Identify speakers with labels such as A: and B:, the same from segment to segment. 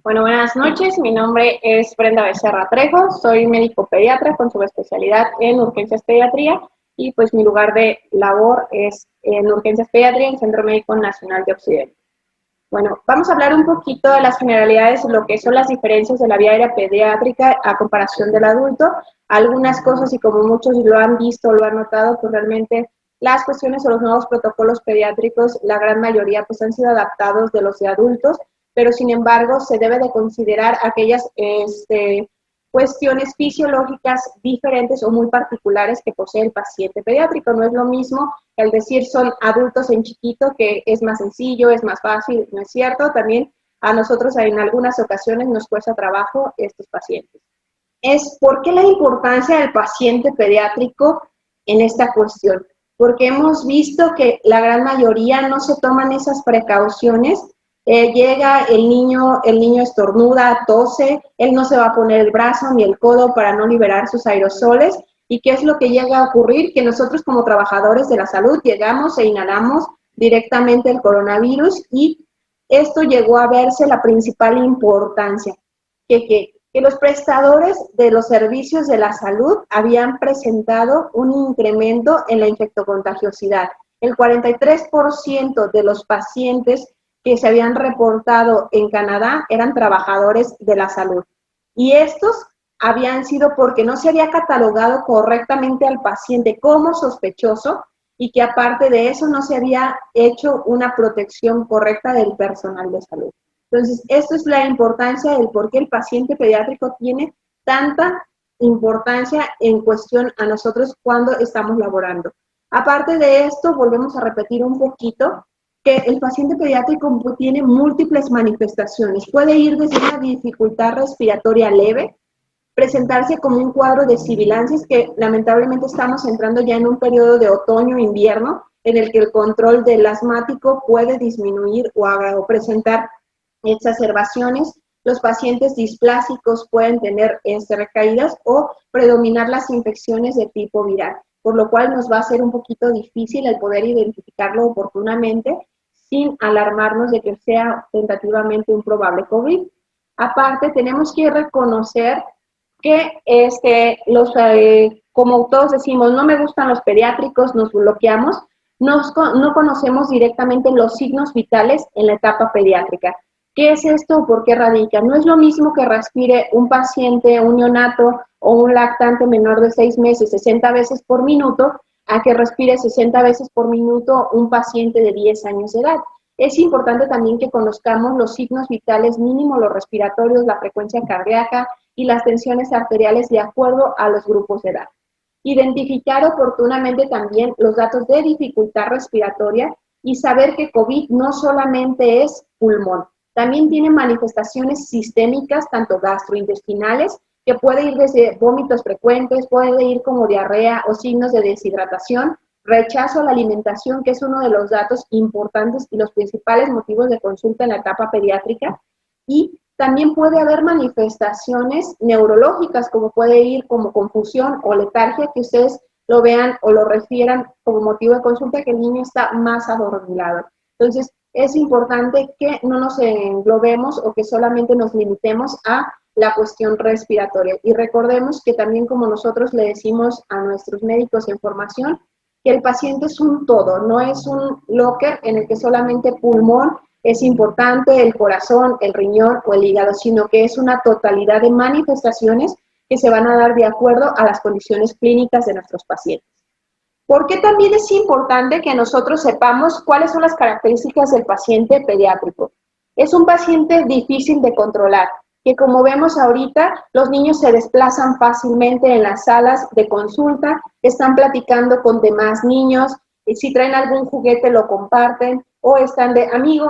A: Bueno, buenas noches. Mi nombre es Brenda Becerra Trejo. Soy médico pediatra con subespecialidad en urgencias pediatría y pues mi lugar de labor es en urgencias pediatría en Centro Médico Nacional de Occidente. Bueno, vamos a hablar un poquito de las generalidades, lo que son las diferencias de la vía aérea pediátrica a comparación del adulto. Algunas cosas, y como muchos lo han visto o lo han notado, pues realmente las cuestiones o los nuevos protocolos pediátricos, la gran mayoría pues han sido adaptados de los de adultos, pero sin embargo se debe de considerar aquellas cuestiones fisiológicas diferentes o muy particulares que posee el paciente pediátrico. No es lo mismo el decir son adultos en chiquito, que es más sencillo, es más fácil, no es cierto. También a nosotros en algunas ocasiones nos cuesta trabajo estos pacientes. ¿Por qué la importancia del paciente pediátrico en esta cuestión? Porque hemos visto que la gran mayoría no se toman esas precauciones. Llega el niño estornuda, tose, él no se va a poner el brazo ni el codo para no liberar sus aerosoles. ¿Y qué es lo que llega a ocurrir? Que nosotros como trabajadores de la salud llegamos e inhalamos directamente el coronavirus, y esto llegó a verse la principal importancia, que los prestadores de los servicios de la salud habían presentado un incremento en la infectocontagiosidad. El 43% de los pacientes que se habían reportado en Canadá eran trabajadores de la salud. Y estos habían sido porque no se había catalogado correctamente al paciente como sospechoso, y que aparte de eso no se había hecho una protección correcta del personal de salud. Entonces, esto es la importancia del por qué el paciente pediátrico tiene tanta importancia en cuestión a nosotros cuando estamos laborando. Aparte de esto, volvemos a repetir un poquito que el paciente pediátrico tiene múltiples manifestaciones. Puede ir desde una dificultad respiratoria leve, presentarse como un cuadro de sibilancias, que lamentablemente estamos entrando ya en un periodo de otoño-invierno en el que el control del asmático puede disminuir o presentar exacerbaciones. Los pacientes displásicos pueden tener recaídas o predominar las infecciones de tipo viral, por lo cual nos va a ser un poquito difícil el poder identificarlo oportunamente sin alarmarnos de que sea tentativamente un probable COVID. Aparte, tenemos que reconocer que como todos decimos, no me gustan los pediátricos, nos bloqueamos, no conocemos directamente los signos vitales en la etapa pediátrica. ¿Qué es esto? ¿Por qué radica? No es lo mismo que respire un paciente, un neonato o un lactante menor de 6 meses 60 veces por minuto, a que respire 60 veces por minuto un paciente de 10 años de edad. Es importante también que conozcamos los signos vitales mínimos, los respiratorios, la frecuencia cardíaca y las tensiones arteriales de acuerdo a los grupos de edad. Identificar oportunamente también los datos de dificultad respiratoria y saber que COVID no solamente es pulmón, también tiene manifestaciones sistémicas, tanto gastrointestinales, que puede ir desde vómitos frecuentes, puede ir como diarrea o signos de deshidratación, rechazo a la alimentación, que es uno de los datos importantes y los principales motivos de consulta en la etapa pediátrica, y también puede haber manifestaciones neurológicas, como puede ir como confusión o letargia, que ustedes lo vean o lo refieran como motivo de consulta, que el niño está más adormilado. Entonces, es importante que no nos englobemos o que solamente nos limitemos a la cuestión respiratoria. Y recordemos que también, como nosotros le decimos a nuestros médicos en formación, que el paciente es un todo, no es un locker en el que solamente pulmón es importante, el corazón, el riñón o el hígado, sino que es una totalidad de manifestaciones que se van a dar de acuerdo a las condiciones clínicas de nuestros pacientes. ¿Por qué también es importante que nosotros sepamos cuáles son las características del paciente pediátrico? Es un paciente difícil de controlar, que como vemos ahorita, los niños se desplazan fácilmente en las salas de consulta, están platicando con demás niños, y si traen algún juguete lo comparten, o están de amigo,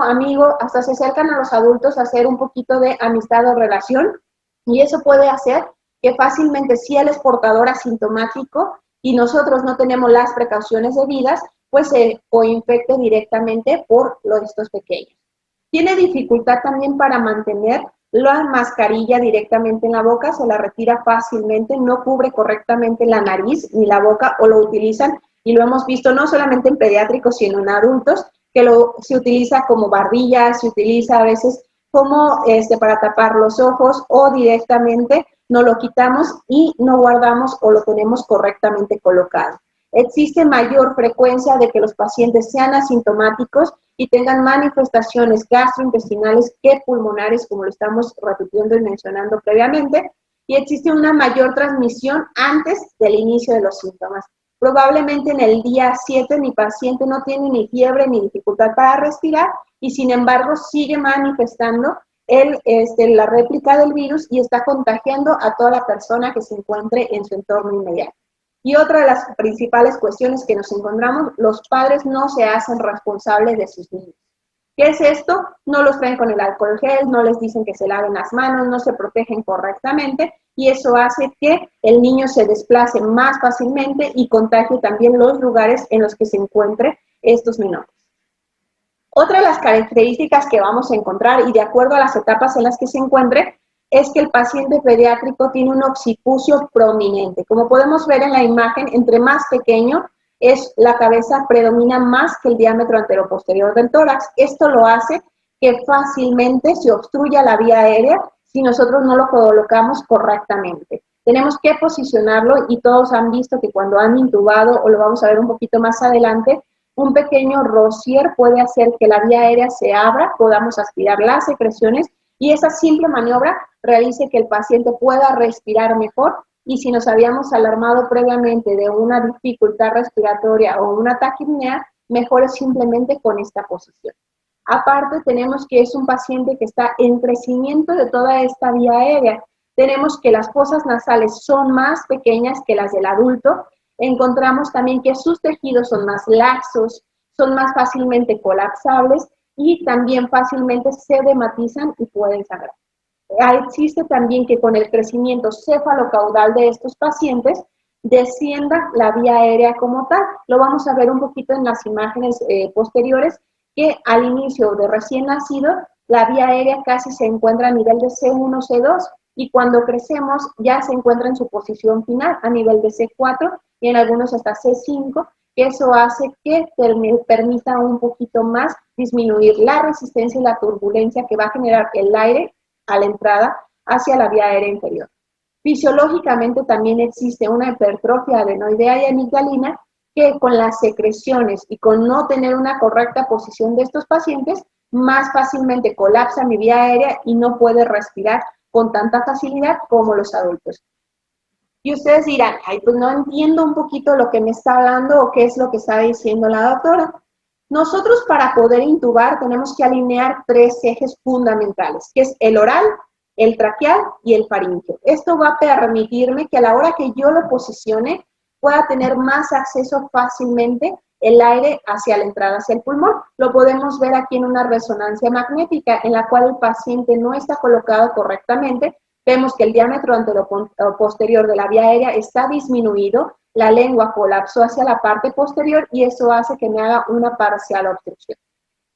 A: hasta se acercan a los adultos a hacer un poquito de amistad o relación, y eso puede hacer que fácilmente, si él es portador asintomático, y nosotros no tenemos las precauciones debidas, pues se coinfecte directamente por estos pequeños. Tiene dificultad también para mantener la mascarilla directamente en la boca, se la retira fácilmente, no cubre correctamente la nariz ni la boca, o lo utilizan, y lo hemos visto no solamente en pediátricos, sino en adultos, que se utiliza como barbilla, se utiliza a veces como para tapar los ojos o directamente no lo quitamos y no guardamos o lo tenemos correctamente colocado. Existe mayor frecuencia de que los pacientes sean asintomáticos y tengan manifestaciones gastrointestinales que pulmonares, como lo estamos repitiendo y mencionando previamente, y existe una mayor transmisión antes del inicio de los síntomas. Probablemente en el día 7 mi paciente no tiene ni fiebre ni dificultad para respirar y sin embargo sigue manifestando la réplica del virus y está contagiando a toda la persona que se encuentre en su entorno inmediato. Y otra de las principales cuestiones que nos encontramos, los padres no se hacen responsables de sus niños. ¿Qué es esto? No los traen con el alcohol gel, no les dicen que se laven las manos, no se protegen correctamente y eso hace que el niño se desplace más fácilmente y contagie también los lugares en los que se encuentren estos menores. Otra de las características que vamos a encontrar y de acuerdo a las etapas en las que se encuentre es que el paciente pediátrico tiene un occipucio prominente. Como podemos ver en la imagen, entre más pequeño es la cabeza, predomina más que el diámetro anteroposterior del tórax. Esto lo hace que fácilmente se obstruya la vía aérea si nosotros no lo colocamos correctamente. Tenemos que posicionarlo y todos han visto que cuando han intubado, o lo vamos a ver un poquito más adelante, un pequeño rocier puede hacer que la vía aérea se abra, podamos aspirar las secreciones y esa simple maniobra realice que el paciente pueda respirar mejor y si nos habíamos alarmado previamente de una dificultad respiratoria o una taquipnea, mejore simplemente con esta posición. Aparte tenemos que es un paciente que está en crecimiento de toda esta vía aérea. Tenemos que las fosas nasales son más pequeñas que las del adulto. Encontramos también que sus tejidos son más laxos, son más fácilmente colapsables y también fácilmente se dematizan y pueden sangrar. Existe también que con el crecimiento cefalocaudal de estos pacientes descienda la vía aérea como tal. Lo vamos a ver un poquito en las imágenes posteriores, que al inicio de recién nacido, la vía aérea casi se encuentra a nivel de C1, C2, y cuando crecemos ya se encuentra en su posición final a nivel de C4 y en algunos hasta C5, que eso hace que permita un poquito más disminuir la resistencia y la turbulencia que va a generar el aire a la entrada hacia la vía aérea inferior. Fisiológicamente también existe una hipertrofia adenoidea y amigdalina que con las secreciones y con no tener una correcta posición de estos pacientes, más fácilmente colapsa mi vía aérea y no puede respirar con tanta facilidad como los adultos. Y ustedes dirán, ay, pues no entiendo un poquito lo que me está hablando o qué es lo que está diciendo la doctora. Nosotros para poder intubar tenemos que alinear tres ejes fundamentales, que es el oral, el traqueal y el faríngeo. Esto va a permitirme que a la hora que yo lo posicione pueda tener más acceso fácilmente el aire hacia la entrada, hacia el pulmón. Lo podemos ver aquí en una resonancia magnética en la cual el paciente no está colocado correctamente. Vemos que el diámetro anteroposterior de la vía aérea está disminuido, la lengua colapsó hacia la parte posterior y eso hace que me haga una parcial obstrucción.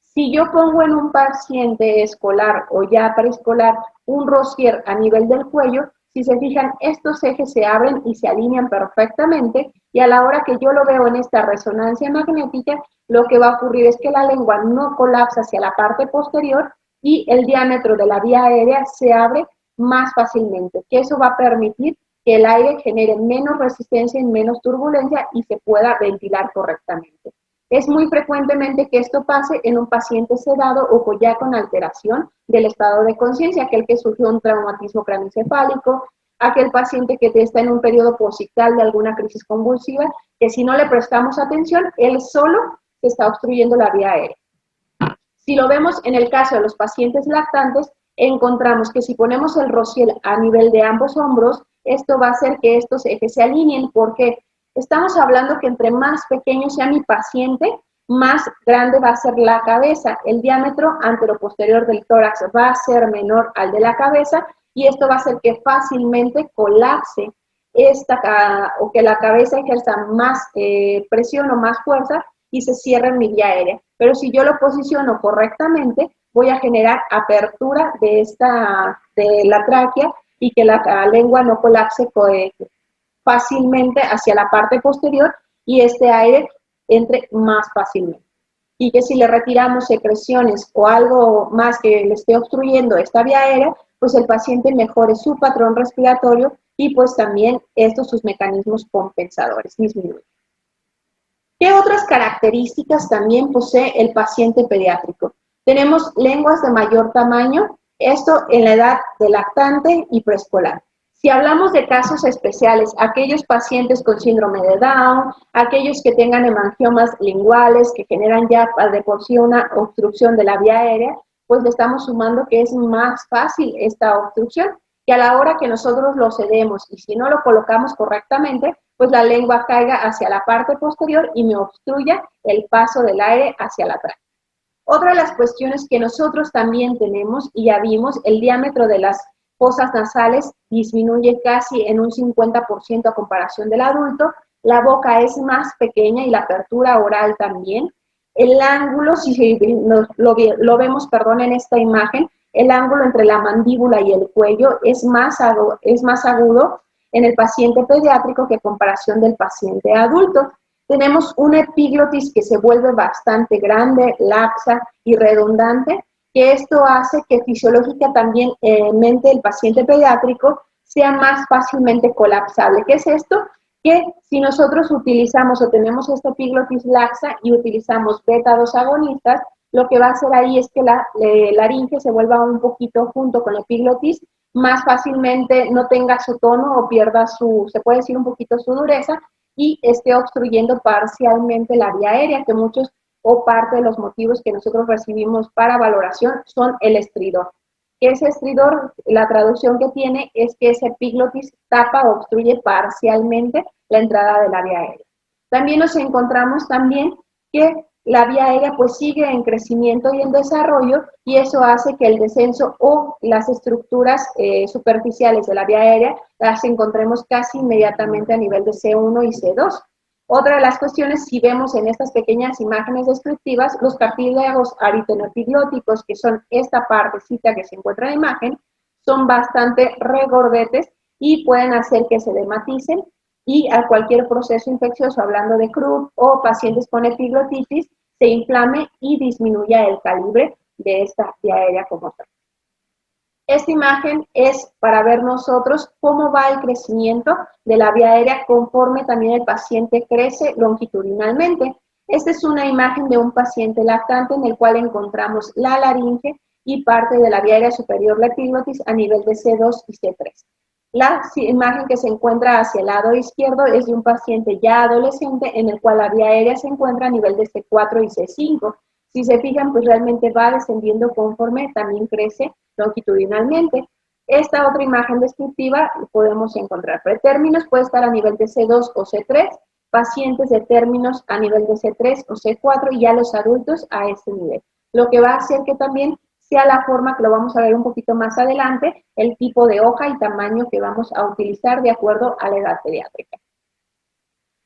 A: Si yo pongo en un paciente escolar o ya preescolar un rocier a nivel del cuello, si se fijan, estos ejes se abren y se alinean perfectamente y a la hora que yo lo veo en esta resonancia magnética, lo que va a ocurrir es que la lengua no colapsa hacia la parte posterior y el diámetro de la vía aérea se abre más fácilmente, que eso va a permitir que el aire genere menos resistencia y menos turbulencia y se pueda ventilar correctamente. Es muy frecuentemente que esto pase en un paciente sedado o ya con alteración del estado de conciencia, aquel que sufrió un traumatismo craneoencefálico, aquel paciente que está en un periodo posictal de alguna crisis convulsiva, que si no le prestamos atención, él solo se está obstruyendo la vía aérea. Si lo vemos en el caso de los pacientes lactantes, encontramos que si ponemos el rociel a nivel de ambos hombros, esto va a hacer que estos ejes se alineen porque estamos hablando que entre más pequeño sea mi paciente, más grande va a ser la cabeza. El diámetro anteroposterior del tórax va a ser menor al de la cabeza y esto va a hacer que fácilmente colapse o que la cabeza ejerza más presión o más fuerza y se cierre en mi vía aérea. Pero si yo lo posiciono correctamente, voy a generar apertura de la tráquea y que la lengua no colapse fácilmente hacia la parte posterior y este aire entre más fácilmente. y que si le retiramos secreciones o algo más que le esté obstruyendo esta vía aérea, pues el paciente mejore su patrón respiratorio y pues también sus mecanismos compensadores disminuyen. ¿Qué otras características también posee el paciente pediátrico? Tenemos lenguas de mayor tamaño, esto en la edad de lactante y preescolar. Si hablamos de casos especiales, aquellos pacientes con síndrome de Down, aquellos que tengan hemangiomas linguales que generan ya de por sí una obstrucción de la vía aérea, pues le estamos sumando que es más fácil esta obstrucción, que a la hora que nosotros lo cedemos y si no lo colocamos correctamente, pues la lengua caiga hacia la parte posterior y me obstruya el paso del aire hacia la tráquea. Otra de las cuestiones que nosotros también tenemos, y ya vimos, el diámetro de las fosas nasales disminuye casi en un 50% a comparación del adulto, la boca es más pequeña y la apertura oral también. El ángulo, si lo vemos, en esta imagen, el ángulo entre la mandíbula y el cuello es más agudo en el paciente pediátrico que en comparación del paciente adulto. Tenemos una epiglotis que se vuelve bastante grande, laxa y redundante, que esto hace que fisiológica también el paciente pediátrico sea más fácilmente colapsable. ¿Qué es esto? Que si nosotros utilizamos o tenemos esta epiglotis laxa y utilizamos beta-2 agonistas, lo que va a hacer ahí es que la laringe se vuelva un poquito junto con la epiglotis, más fácilmente no tenga su tono o pierda se puede decir un poquito su dureza, y esté obstruyendo parcialmente la vía aérea, que muchos o parte de los motivos que nosotros recibimos para valoración son el estridor. Ese estridor, la traducción que tiene es que ese epiglotis tapa o obstruye parcialmente la entrada de la vía aérea. También nos encontramos que la vía aérea pues sigue en crecimiento y en desarrollo, y eso hace que el descenso o las estructuras superficiales de la vía aérea las encontremos casi inmediatamente a nivel de C1 y C2. Otra de las cuestiones, si vemos en estas pequeñas imágenes descriptivas, los cartílagos aritenoepiglóticos, que son esta partecita que se encuentra en la imagen, son bastante regordetes y pueden hacer que se dematicen, y a cualquier proceso infeccioso, hablando de Krupp o pacientes con epiglotitis, se inflame y disminuya el calibre de esta vía aérea como tal. Esta imagen es para ver nosotros cómo va el crecimiento de la vía aérea conforme también el paciente crece longitudinalmente. Esta es una imagen de un paciente lactante en el cual encontramos la laringe y parte de la vía aérea superior, la epiglotis, a nivel de C2 y C3. La imagen que se encuentra hacia el lado izquierdo es de un paciente ya adolescente en el cual la vía aérea se encuentra a nivel de C4 y C5. Si se fijan, pues realmente va descendiendo conforme también crece longitudinalmente. Esta otra imagen descriptiva podemos encontrar pretérminos, puede estar a nivel de C2 o C3, pacientes de términos a nivel de C3 o C4 y ya los adultos a este nivel. Lo que va a hacer que también sea la forma, que lo vamos a ver un poquito más adelante, el tipo de hoja y tamaño que vamos a utilizar de acuerdo a la edad pediátrica.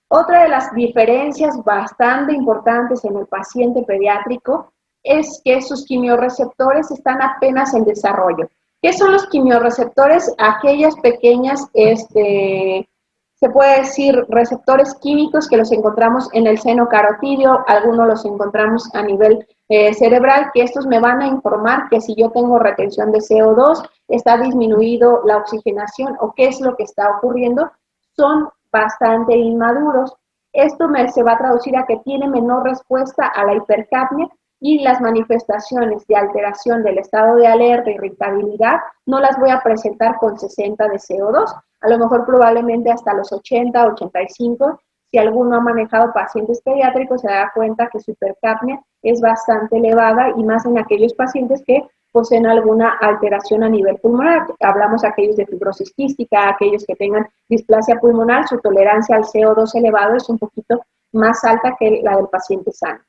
A: Otra de las diferencias bastante importantes en el paciente pediátrico es que sus quimiorreceptores están apenas en desarrollo. ¿Qué son los quimiorreceptores? Aquellas pequeñas, se puede decir, receptores químicos que los encontramos en el seno carotídeo, algunos los encontramos a nivel cerebral, que estos me van a informar que si yo tengo retención de CO2, está disminuido la oxigenación o qué es lo que está ocurriendo. Son bastante inmaduros. Esto se va a traducir a que tiene menor respuesta a la hipercapnia, y las manifestaciones de alteración del estado de alerta, irritabilidad, no las voy a presentar con 60 de CO2, a lo mejor probablemente hasta los 80, 85, si alguno ha manejado pacientes pediátricos se da cuenta que su hipercapnia es bastante elevada, y más en aquellos pacientes que poseen alguna alteración a nivel pulmonar. Hablamos de aquellos de fibrosis quística, aquellos que tengan displasia pulmonar, su tolerancia al CO2 elevado es un poquito más alta que la del paciente sano.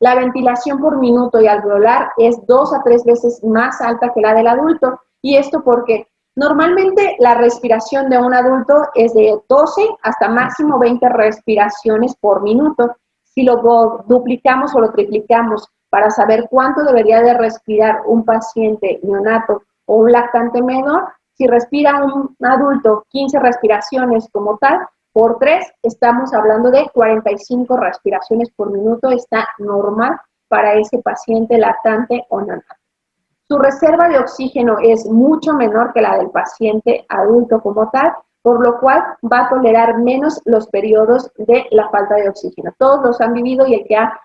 A: La ventilación por minuto y alveolar es 2 a 3 veces más alta que la del adulto, y esto porque normalmente la respiración de un adulto es de 12 hasta máximo 20 respiraciones por minuto. Si lo duplicamos o lo triplicamos para saber cuánto debería de respirar un paciente neonato o un lactante menor, si respira un adulto 15 respiraciones como tal, por 3 estamos hablando de 45 respiraciones por minuto, está normal para ese paciente lactante o neonato. Su reserva de oxígeno es mucho menor que la del paciente adulto como tal, por lo cual va a tolerar menos los periodos de la falta de oxígeno. Todos los han vivido y el que ha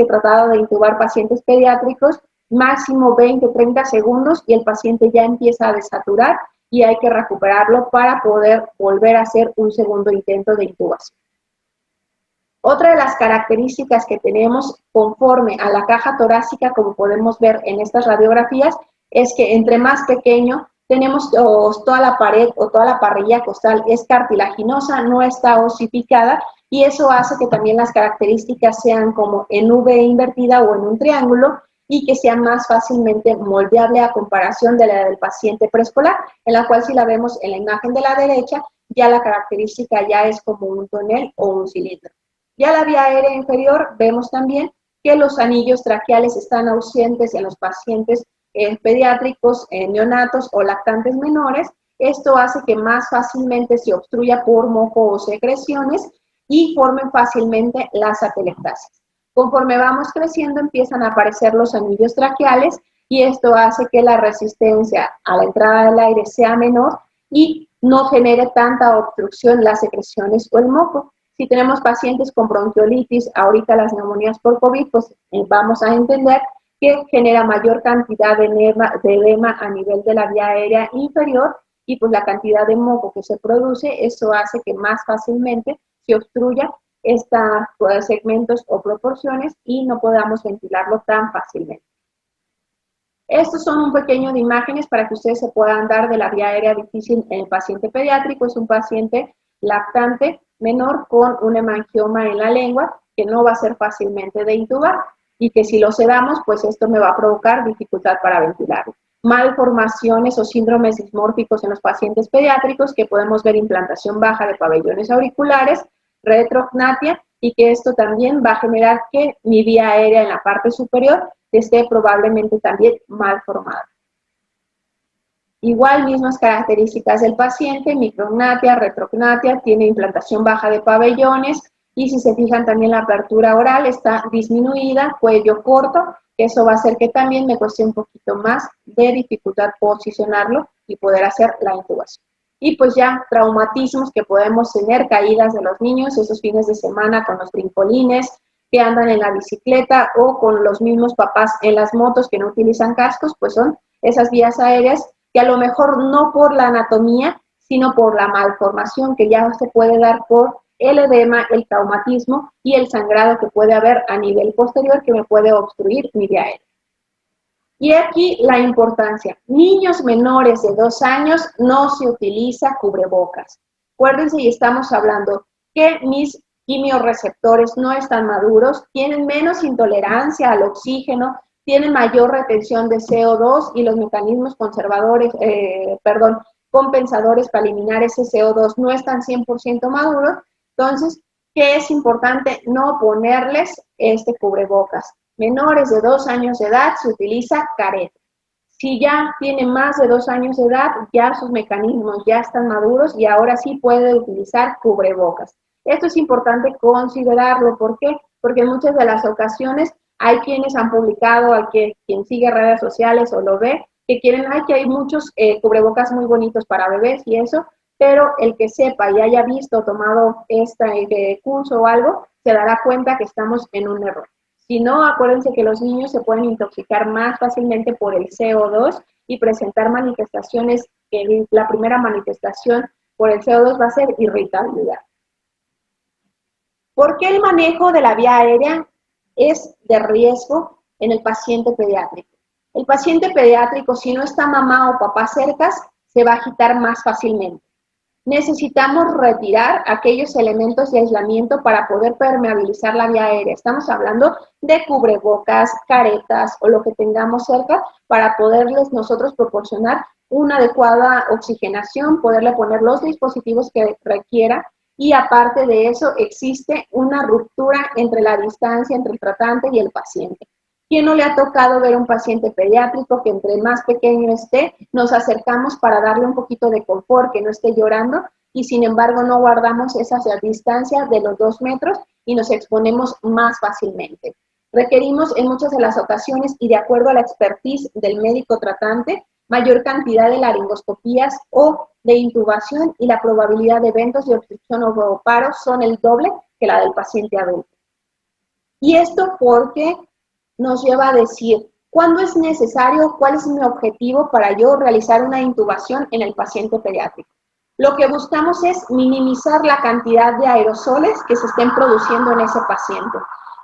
A: tratado de intubar pacientes pediátricos, máximo 20-30 segundos y el paciente ya empieza a desaturar y hay que recuperarlo para poder volver a hacer un segundo intento de intubación. Otra de las características que tenemos conforme a la caja torácica, como podemos ver en estas radiografías, es que entre más pequeño tenemos toda la pared o toda la parrilla costal es cartilaginosa, no está osificada y eso hace que también las características sean como en V invertida o en un triángulo y que sea más fácilmente moldeable a comparación de la del paciente preescolar, en la cual si la vemos en la imagen de la derecha, ya la característica ya es como un tonel o un cilindro. Ya la vía aérea inferior vemos también que los anillos traqueales están ausentes en los pacientes pediátricos, neonatos o lactantes menores. Esto hace que más fácilmente se obstruya por moco o secreciones y formen fácilmente las atelectasias. Conforme vamos creciendo empiezan a aparecer los anillos traqueales y esto hace que la resistencia a la entrada del aire sea menor y no genere tanta obstrucción las secreciones o el moco. Si tenemos pacientes con bronquiolitis, ahorita las neumonías por COVID, pues vamos a entender que genera mayor cantidad de edema a nivel de la vía aérea inferior y pues la cantidad de moco que se produce, eso hace que más fácilmente se obstruya estos segmentos o proporciones y no podamos ventilarlo tan fácilmente. Estos son un pequeño de imágenes para que ustedes se puedan dar de la vía aérea difícil en el paciente pediátrico. Es un paciente lactante menor con un hemangioma en la lengua que no va a ser fácilmente de intubar y que si lo sedamos, pues esto me va a provocar dificultad para ventilarlo. Malformaciones o síndromes dismórficos en los pacientes pediátricos que podemos ver implantación baja de pabellones auriculares, retrognatia y que esto también va a generar que mi vía aérea en la parte superior esté probablemente también mal formada. Igual, mismas características del paciente, micrognatia, retrognatia, tiene implantación baja de pabellones y si se fijan también la apertura oral está disminuida, cuello corto, eso va a hacer que también me cueste un poquito más de dificultad posicionarlo y poder hacer la intubación. Y pues ya traumatismos que podemos tener, caídas de los niños, esos fines de semana con los brincolines, que andan en la bicicleta o con los mismos papás en las motos que no utilizan cascos, pues son esas vías aéreas que a lo mejor no por la anatomía, sino por la malformación que ya se puede dar por el edema, el traumatismo y el sangrado que puede haber a nivel posterior que me puede obstruir mi vía aérea. Y aquí la importancia, niños menores de 2 años no se utiliza cubrebocas. Acuérdense y estamos hablando que mis quimiorreceptores no están maduros, tienen menos intolerancia al oxígeno, tienen mayor retención de CO2 y los mecanismos compensadores para eliminar ese CO2 no están 100% maduros. Entonces, ¿qué es importante? No ponerles este cubrebocas. Menores de 2 años de edad se utiliza careta. Si ya tiene más de 2 años de edad, ya sus mecanismos ya están maduros y ahora sí puede utilizar cubrebocas. Esto es importante considerarlo. ¿Por qué? Porque en muchas de las ocasiones hay quienes han publicado, quien sigue redes sociales o lo ve, que que hay muchos cubrebocas muy bonitos para bebés y eso, pero el que sepa y haya visto, tomado este curso o algo, se dará cuenta que estamos en un error. Si no, acuérdense que los niños se pueden intoxicar más fácilmente por el CO2 y presentar manifestaciones, que la primera manifestación por el CO2 va a ser irritabilidad. ¿Por qué el manejo de la vía aérea es de riesgo en el paciente pediátrico? El paciente pediátrico, si no está mamá o papá cercas, se va a agitar más fácilmente. Necesitamos retirar aquellos elementos de aislamiento para poder permeabilizar la vía aérea. Estamos hablando de cubrebocas, caretas o lo que tengamos cerca para poderles nosotros proporcionar una adecuada oxigenación, poderle poner los dispositivos que requiera y aparte de eso existe una ruptura entre la distancia entre el tratante y el paciente. ¿Quién no le ha tocado ver un paciente pediátrico que entre más pequeño esté, nos acercamos para darle un poquito de confort, que no esté llorando, y sin embargo no guardamos esa distancia de los 2 metros y nos exponemos más fácilmente? Requerimos en muchas de las ocasiones y de acuerdo a la expertise del médico tratante, mayor cantidad de laringoscopías o de intubación y la probabilidad de eventos de obstrucción o paro son el doble que la del paciente adulto. Y esto porque nos lleva a decir, ¿cuándo es necesario, cuál es mi objetivo para yo realizar una intubación en el paciente pediátrico? Lo que buscamos es minimizar la cantidad de aerosoles que se estén produciendo en ese paciente,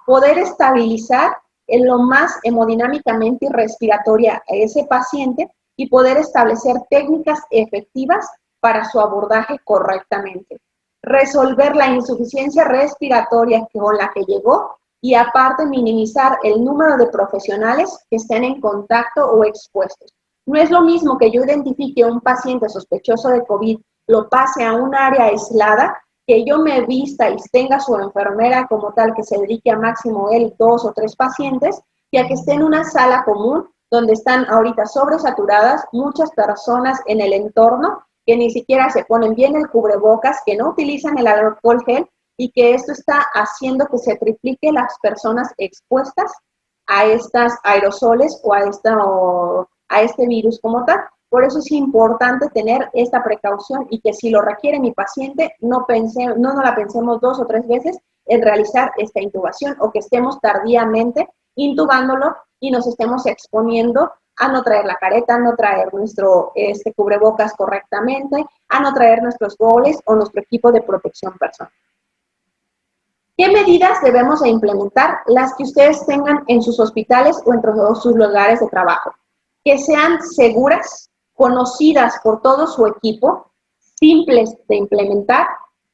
A: poder estabilizar en lo más hemodinámicamente y respiratoria a ese paciente y poder establecer técnicas efectivas para su abordaje correctamente. Resolver la insuficiencia respiratoria con la que llegó y aparte minimizar el número de profesionales que estén en contacto o expuestos. No es lo mismo que yo identifique a un paciente sospechoso de COVID, lo pase a un área aislada, que yo me vista y tenga su enfermera como tal que se dedique a máximo él 2 o 3 pacientes, y a que esté en una sala común donde están ahorita sobresaturadas muchas personas en el entorno que ni siquiera se ponen bien el cubrebocas, que no utilizan el alcohol gel, y que esto está haciendo que se triplique las personas expuestas a estas aerosoles o a este virus como tal. Por eso es importante tener esta precaución y que si lo requiere mi paciente, no la pensemos 2 o 3 veces en realizar esta intubación o que estemos tardíamente intubándolo y nos estemos exponiendo a no traer la careta, a no traer nuestro cubrebocas correctamente, a no traer nuestros goles o nuestro equipo de protección personal. ¿Qué medidas debemos de implementar? Las que ustedes tengan en sus hospitales o en sus lugares de trabajo. Que sean seguras, conocidas por todo su equipo, simples de implementar,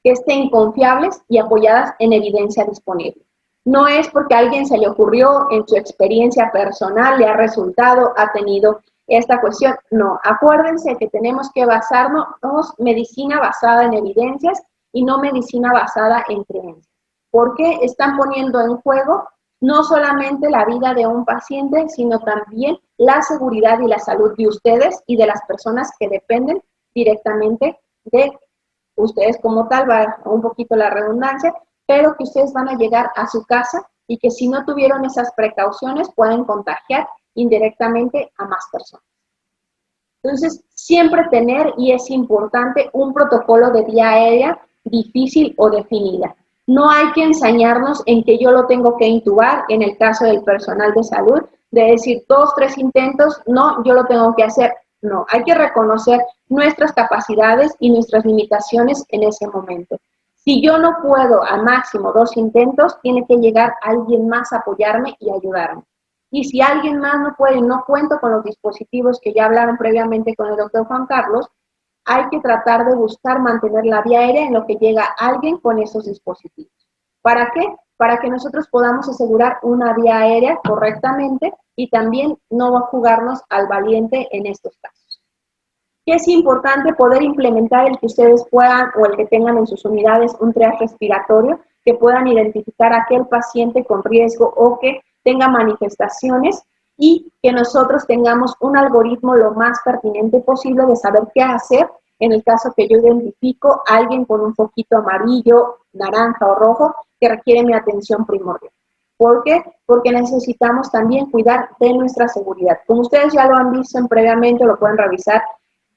A: que estén confiables y apoyadas en evidencia disponible. No es porque a alguien se le ocurrió, en su experiencia personal, le ha resultado, ha tenido esta cuestión. No, acuérdense que tenemos que basarnos en medicina basada en evidencias y no medicina basada en creencias. Porque están poniendo en juego no solamente la vida de un paciente, sino también la seguridad y la salud de ustedes y de las personas que dependen directamente de ustedes como tal, va un poquito la redundancia, pero que ustedes van a llegar a su casa y que si no tuvieron esas precauciones pueden contagiar indirectamente a más personas. Entonces, siempre tener, y es importante, un protocolo de vía aérea difícil o definida. No hay que ensañarnos en que yo lo tengo que intubar, en el caso del personal de salud, de decir 2, 3 intentos, no, yo lo tengo que hacer. No, hay que reconocer nuestras capacidades y nuestras limitaciones en ese momento. Si yo no puedo a máximo 2 intentos, tiene que llegar alguien más a apoyarme y ayudarme. Y si alguien más no puede, no cuento con los dispositivos que ya hablaron previamente con el doctor Juan Carlos, hay que tratar de buscar mantener la vía aérea en lo que llega alguien con esos dispositivos. ¿Para qué? Para que nosotros podamos asegurar una vía aérea correctamente y también no jugarnos al valiente en estos casos. ¿Qué es importante? Poder implementar el que ustedes puedan o el que tengan en sus unidades un triage respiratorio, que puedan identificar a aquel paciente con riesgo o que tenga manifestaciones y que nosotros tengamos un algoritmo lo más pertinente posible de saber qué hacer en el caso que yo identifico a alguien con un foquito amarillo, naranja o rojo que requiere mi atención primordial. ¿Por qué? Porque necesitamos también cuidar de nuestra seguridad. Como ustedes ya lo han visto previamente, lo pueden revisar.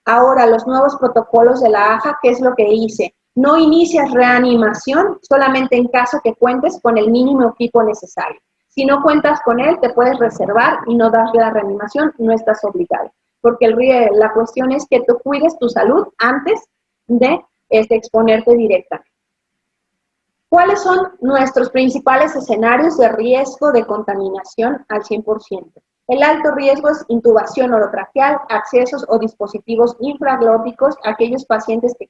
A: Ahora, los nuevos protocolos de la AJA, ¿qué es lo que hice? No inicias reanimación solamente en caso que cuentes con el mínimo equipo necesario. Si no cuentas con él, te puedes reservar y no das la reanimación, no estás obligado. Porque la cuestión es que tú cuides tu salud antes de exponerte directamente. ¿Cuáles son nuestros principales escenarios de riesgo de contaminación al 100%? El alto riesgo es intubación orotraqueal, accesos o dispositivos infraglóticos, aquellos pacientes que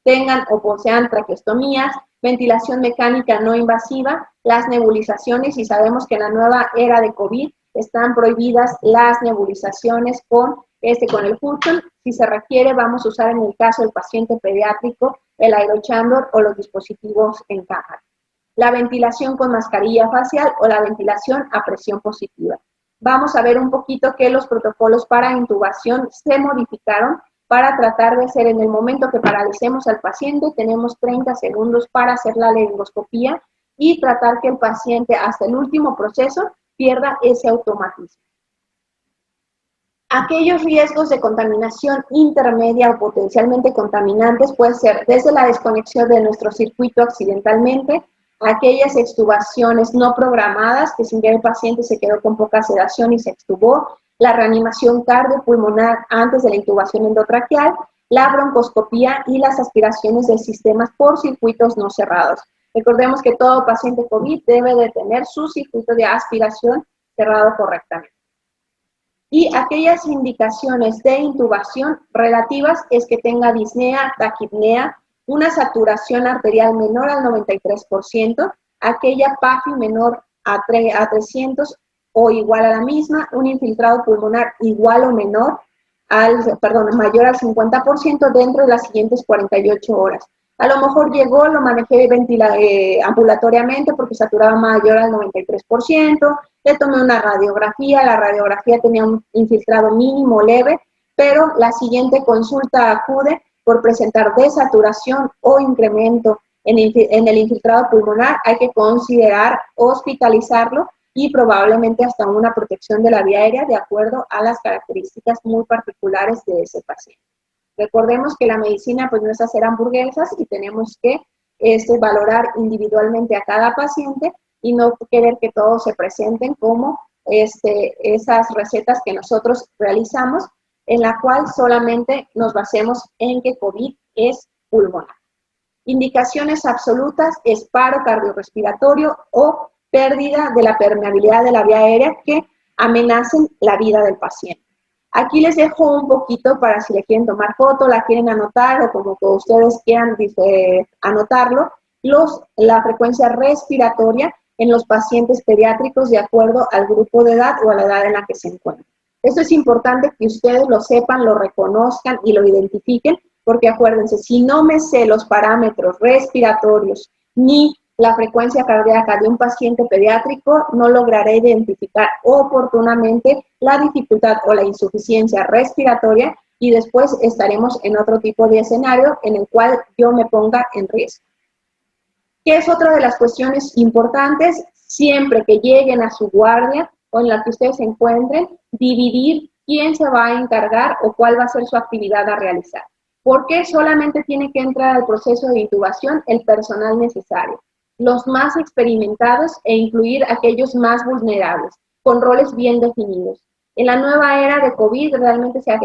A: tengan o posean traqueostomías, ventilación mecánica no invasiva, las nebulizaciones, y sabemos que en la nueva era de COVID están prohibidas las nebulizaciones con el Hudson. Si se requiere, vamos a usar en el caso del paciente pediátrico el aerochamber o los dispositivos en cámara. La ventilación con mascarilla facial o la ventilación a presión positiva. Vamos a ver un poquito que los protocolos para intubación se modificaron para tratar de hacer en el momento que paralicemos al paciente, tenemos 30 segundos para hacer la laringoscopía y tratar que el paciente hasta el último proceso pierda ese automatismo. Aquellos riesgos de contaminación intermedia o potencialmente contaminantes pueden ser desde la desconexión de nuestro circuito accidentalmente, aquellas extubaciones no programadas, que sin querer el paciente se quedó con poca sedación y se extubó, la reanimación cardiopulmonar antes de la intubación endotraqueal, la broncoscopía y las aspiraciones de sistemas por circuitos no cerrados. Recordemos que todo paciente COVID debe de tener su circuito de aspiración cerrado correctamente. Y aquellas indicaciones de intubación relativas es que tenga disnea, taquipnea, una saturación arterial menor al 93%, aquella PAFI menor a 300 o igual a la misma, un infiltrado pulmonar igual o menor mayor al 50% dentro de las siguientes 48 horas. A lo mejor llegó, lo manejé ambulatoriamente porque saturaba mayor al 93%, le tomé una radiografía, la radiografía tenía un infiltrado mínimo leve, pero la siguiente consulta acude por presentar desaturación o incremento en el infiltrado pulmonar, hay que considerar hospitalizarlo y probablemente hasta una protección de la vía aérea de acuerdo a las características muy particulares de ese paciente. Recordemos que la medicina pues no es hacer hamburguesas y tenemos que valorar individualmente a cada paciente y no querer que todos se presenten como esas recetas que nosotros realizamos, en la cual solamente nos basemos en que COVID es pulmonar. Indicaciones absolutas es paro cardiorrespiratorio o pérdida de la permeabilidad de la vía aérea que amenacen la vida del paciente. Aquí les dejo un poquito para si le quieren tomar foto, la quieren anotar o como que ustedes quieran anotarlo, la frecuencia respiratoria en los pacientes pediátricos de acuerdo al grupo de edad o a la edad en la que se encuentran. Esto es importante que ustedes lo sepan, lo reconozcan y lo identifiquen, porque acuérdense, si no me sé los parámetros respiratorios ni la frecuencia cardíaca de un paciente pediátrico, no lograré identificar oportunamente la dificultad o la insuficiencia respiratoria y después estaremos en otro tipo de escenario en el cual yo me ponga en riesgo. ¿Qué es otra de las cuestiones importantes? Siempre que lleguen a su guardia o en la que ustedes se encuentren, dividir quién se va a encargar o cuál va a ser su actividad a realizar. ¿Por qué solamente tiene que entrar al proceso de intubación el personal necesario? Los más experimentados e incluir aquellos más vulnerables, con roles bien definidos. En la nueva era de COVID realmente se ha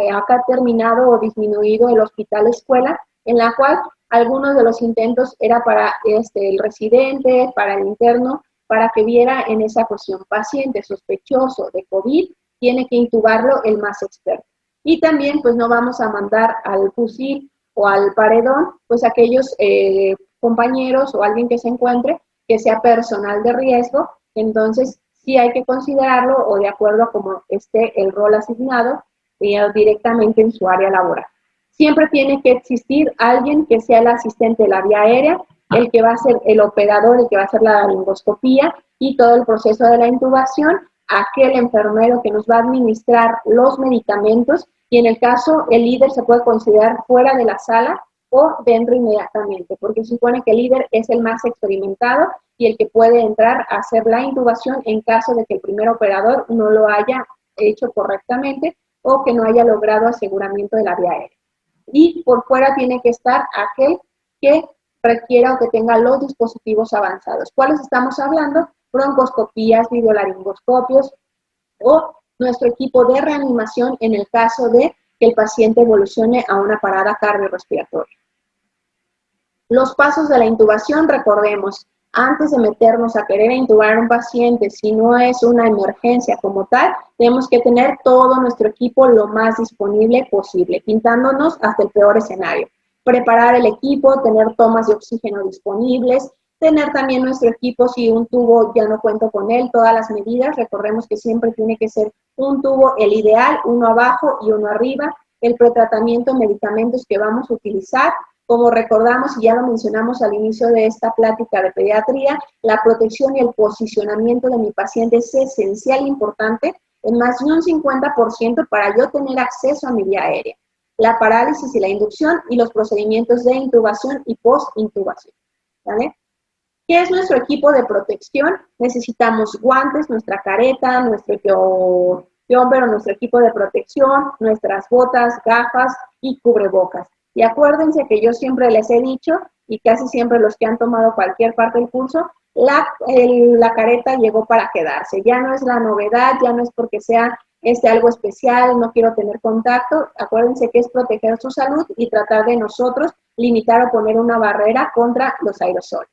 A: terminado o disminuido el hospital escuela, en la cual algunos de los intentos era para el residente, para el interno, para que viera en esa cuestión paciente sospechoso de COVID, tiene que intubarlo el más experto. Y también pues no vamos a mandar al fusil o al paredón, pues aquellos compañeros o alguien que se encuentre que sea personal de riesgo, entonces sí hay que considerarlo o de acuerdo a cómo esté el rol asignado directamente en su área laboral. Siempre tiene que existir alguien que sea el asistente de la vía aérea, el que va a ser el operador, el que va a hacer la laringoscopía y todo el proceso de la intubación, aquel enfermero que nos va a administrar los medicamentos y en el caso el líder se puede considerar fuera de la sala o dentro inmediatamente, porque se supone que el líder es el más experimentado y el que puede entrar a hacer la intubación en caso de que el primer operador no lo haya hecho correctamente o que no haya logrado aseguramiento de la vía aérea. Y por fuera tiene que estar aquel que requiera o que tenga los dispositivos avanzados. ¿Cuáles estamos hablando? Broncoscopías, videolaringoscopios o nuestro equipo de reanimación en el caso de que el paciente evolucione a una parada cardiorrespiratoria. Los pasos de la intubación, recordemos, antes de meternos a querer intubar a un paciente, si no es una emergencia como tal, tenemos que tener todo nuestro equipo lo más disponible posible, pintándonos hasta el peor escenario. Preparar el equipo, tener tomas de oxígeno disponibles, tener también nuestro equipo, si un tubo ya no cuento con él, todas las medidas, recordemos que siempre tiene que ser un tubo, el ideal, uno abajo y uno arriba, el pretratamiento, medicamentos que vamos a utilizar. Como recordamos y ya lo mencionamos al inicio de esta plática de pediatría, la protección y el posicionamiento de mi paciente es esencial e importante en más de un 50% para yo tener acceso a mi vía aérea. La parálisis y la inducción y los procedimientos de intubación y post-intubación. ¿Vale? ¿Qué es nuestro equipo de protección? Necesitamos guantes, nuestra careta, nuestro jumper o nuestro equipo de protección, nuestras botas, gafas y cubrebocas. Y acuérdense que yo siempre les he dicho, y casi siempre los que han tomado cualquier parte del curso, la careta llegó para quedarse. Ya no es la novedad, ya no es porque sea algo especial, no quiero tener contacto. Acuérdense que es proteger su salud y tratar de nosotros limitar o poner una barrera contra los aerosoles.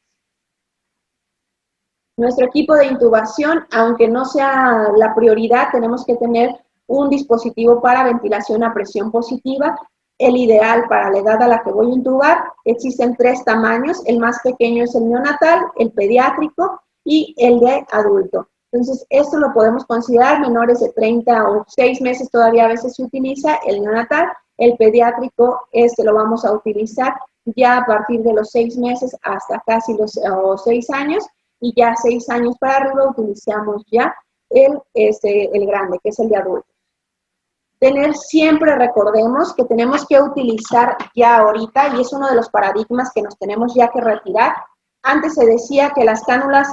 A: Nuestro equipo de intubación, aunque no sea la prioridad, tenemos que tener un dispositivo para ventilación a presión positiva. El ideal para la edad a la que voy a intubar, existen 3 tamaños, el más pequeño es el neonatal, el pediátrico y el de adulto. Entonces, esto lo podemos considerar menores de 30 o 6 meses, todavía a veces se utiliza el neonatal, el pediátrico lo vamos a utilizar ya a partir de los 6 meses hasta casi los 6 años, y ya 6 años para arriba utilizamos ya el grande, que es el de adultos. Recordemos que tenemos que utilizar ya ahorita, y es uno de los paradigmas que nos tenemos ya que retirar. Antes se decía que las cánulas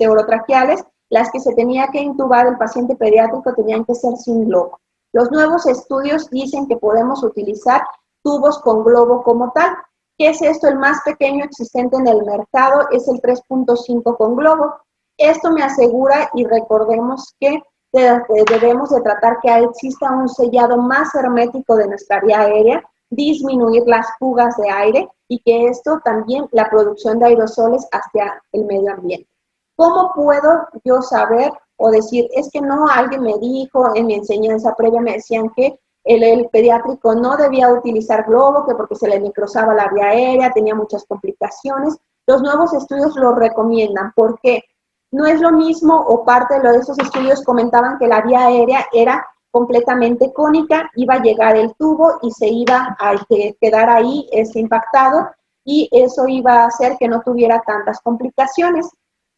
A: orotraqueales, las que se tenía que intubar el paciente pediátrico, tenían que ser sin globo. Los nuevos estudios dicen que podemos utilizar tubos con globo como tal. ¿Qué es esto? El más pequeño existente en el mercado es el 3.5 con globo. Esto me asegura, y recordemos que debemos de tratar que exista un sellado más hermético de nuestra vía aérea, disminuir las fugas de aire y que esto también la producción de aerosoles hacia el medio ambiente. ¿Cómo puedo yo saber o decir, es que no, alguien me dijo, en mi enseñanza previa me decían que el pediátrico no debía utilizar globo, que porque se le necrosaba la vía aérea, tenía muchas complicaciones? Los nuevos estudios lo recomiendan. ¿Por qué? No es lo mismo, o parte de esos estudios comentaban que la vía aérea era completamente cónica, iba a llegar el tubo y se iba a quedar ahí impactado, y eso iba a hacer que no tuviera tantas complicaciones.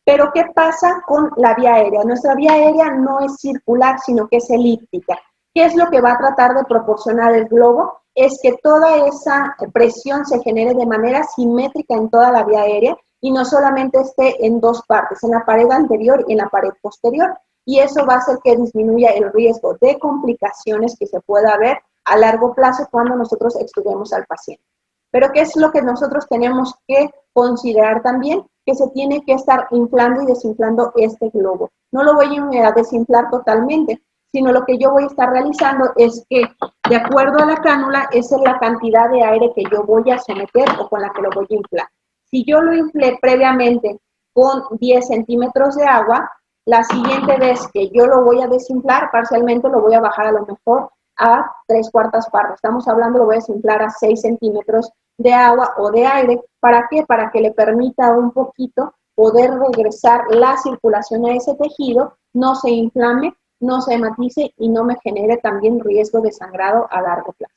A: Pero ¿qué pasa con la vía aérea? Nuestra vía aérea no es circular, sino que es elíptica. ¿Qué es lo que va a tratar de proporcionar el globo? Es que toda esa presión se genere de manera simétrica en toda la vía aérea y no solamente esté en 2 partes, en la pared anterior y en la pared posterior. Y eso va a hacer que disminuya el riesgo de complicaciones que se pueda ver a largo plazo cuando nosotros extubemos al paciente. Pero ¿qué es lo que nosotros tenemos que considerar también? Que se tiene que estar inflando y desinflando este globo. No lo voy a desinflar totalmente, sino lo que yo voy a estar realizando es que, de acuerdo a la cánula, esa es la cantidad de aire que yo voy a someter o con la que lo voy a inflar. Si yo lo inflé previamente con 10 centímetros de agua, la siguiente vez que yo lo voy a desinflar, parcialmente lo voy a bajar a lo mejor a 3/4 partes. Estamos hablando, lo voy a desinflar a 6 centímetros de agua o de aire. ¿Para qué? Para que le permita un poquito poder regresar la circulación a ese tejido, no se inflame, no se hematice y no me genere también riesgo de sangrado a largo plazo.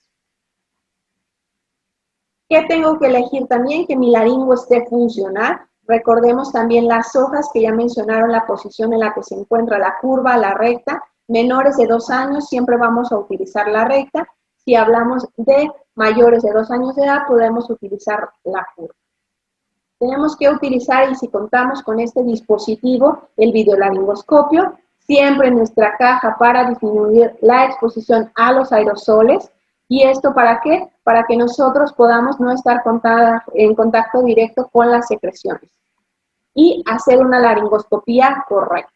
A: ¿Qué tengo que elegir también? Que mi laringo esté funcional. Recordemos también las hojas que ya mencionaron, la posición en la que se encuentra la curva, la recta. Menores de 2 años siempre vamos a utilizar la recta. Si hablamos de mayores de 2 años de edad, podemos utilizar la curva. Tenemos que utilizar, y si contamos con este dispositivo, el videolaringoscopio, siempre en nuestra caja para disminuir la exposición a los aerosoles. ¿Y esto para qué? Para que nosotros podamos no estar en contacto directo con las secreciones y hacer una laringoscopía correcta.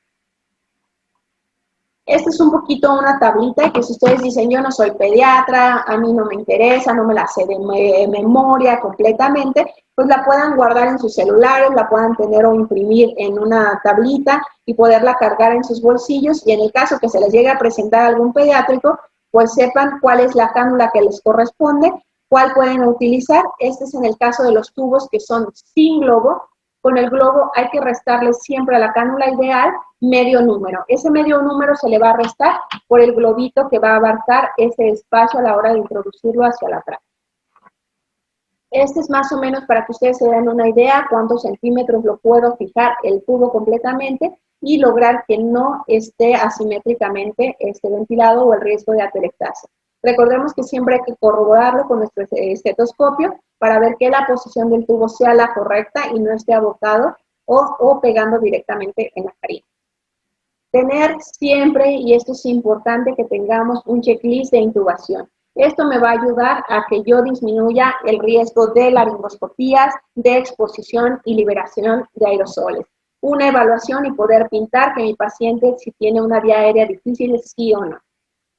A: Esta es un poquito una tablita que si ustedes dicen, yo no soy pediatra, a mí no me interesa, no me la sé de memoria completamente, pues la puedan guardar en sus celulares, la puedan tener o imprimir en una tablita y poderla cargar en sus bolsillos, y en el caso que se les llegue a presentar algún pediátrico, pues sepan cuál es la cánula que les corresponde, cuál pueden utilizar. Este es en el caso de los tubos que son sin globo. Con el globo hay que restarle siempre a la cánula ideal medio número. Ese medio número se le va a restar por el globito que va a abarcar ese espacio a la hora de introducirlo hacia la práctica. Este es más o menos para que ustedes se den una idea cuántos centímetros lo puedo fijar el tubo completamente y lograr que no esté asimétricamente ventilado o el riesgo de atelectasia. Recordemos que siempre hay que corroborarlo con nuestro estetoscopio para ver que la posición del tubo sea la correcta y no esté abocado o pegando directamente en la carina. Tener siempre, y esto es importante, que tengamos un checklist de intubación. Esto me va a ayudar a que yo disminuya el riesgo de laringoscopías, de exposición y liberación de aerosoles. Una evaluación y poder pintar que mi paciente, si tiene una vía aérea difícil, sí o no.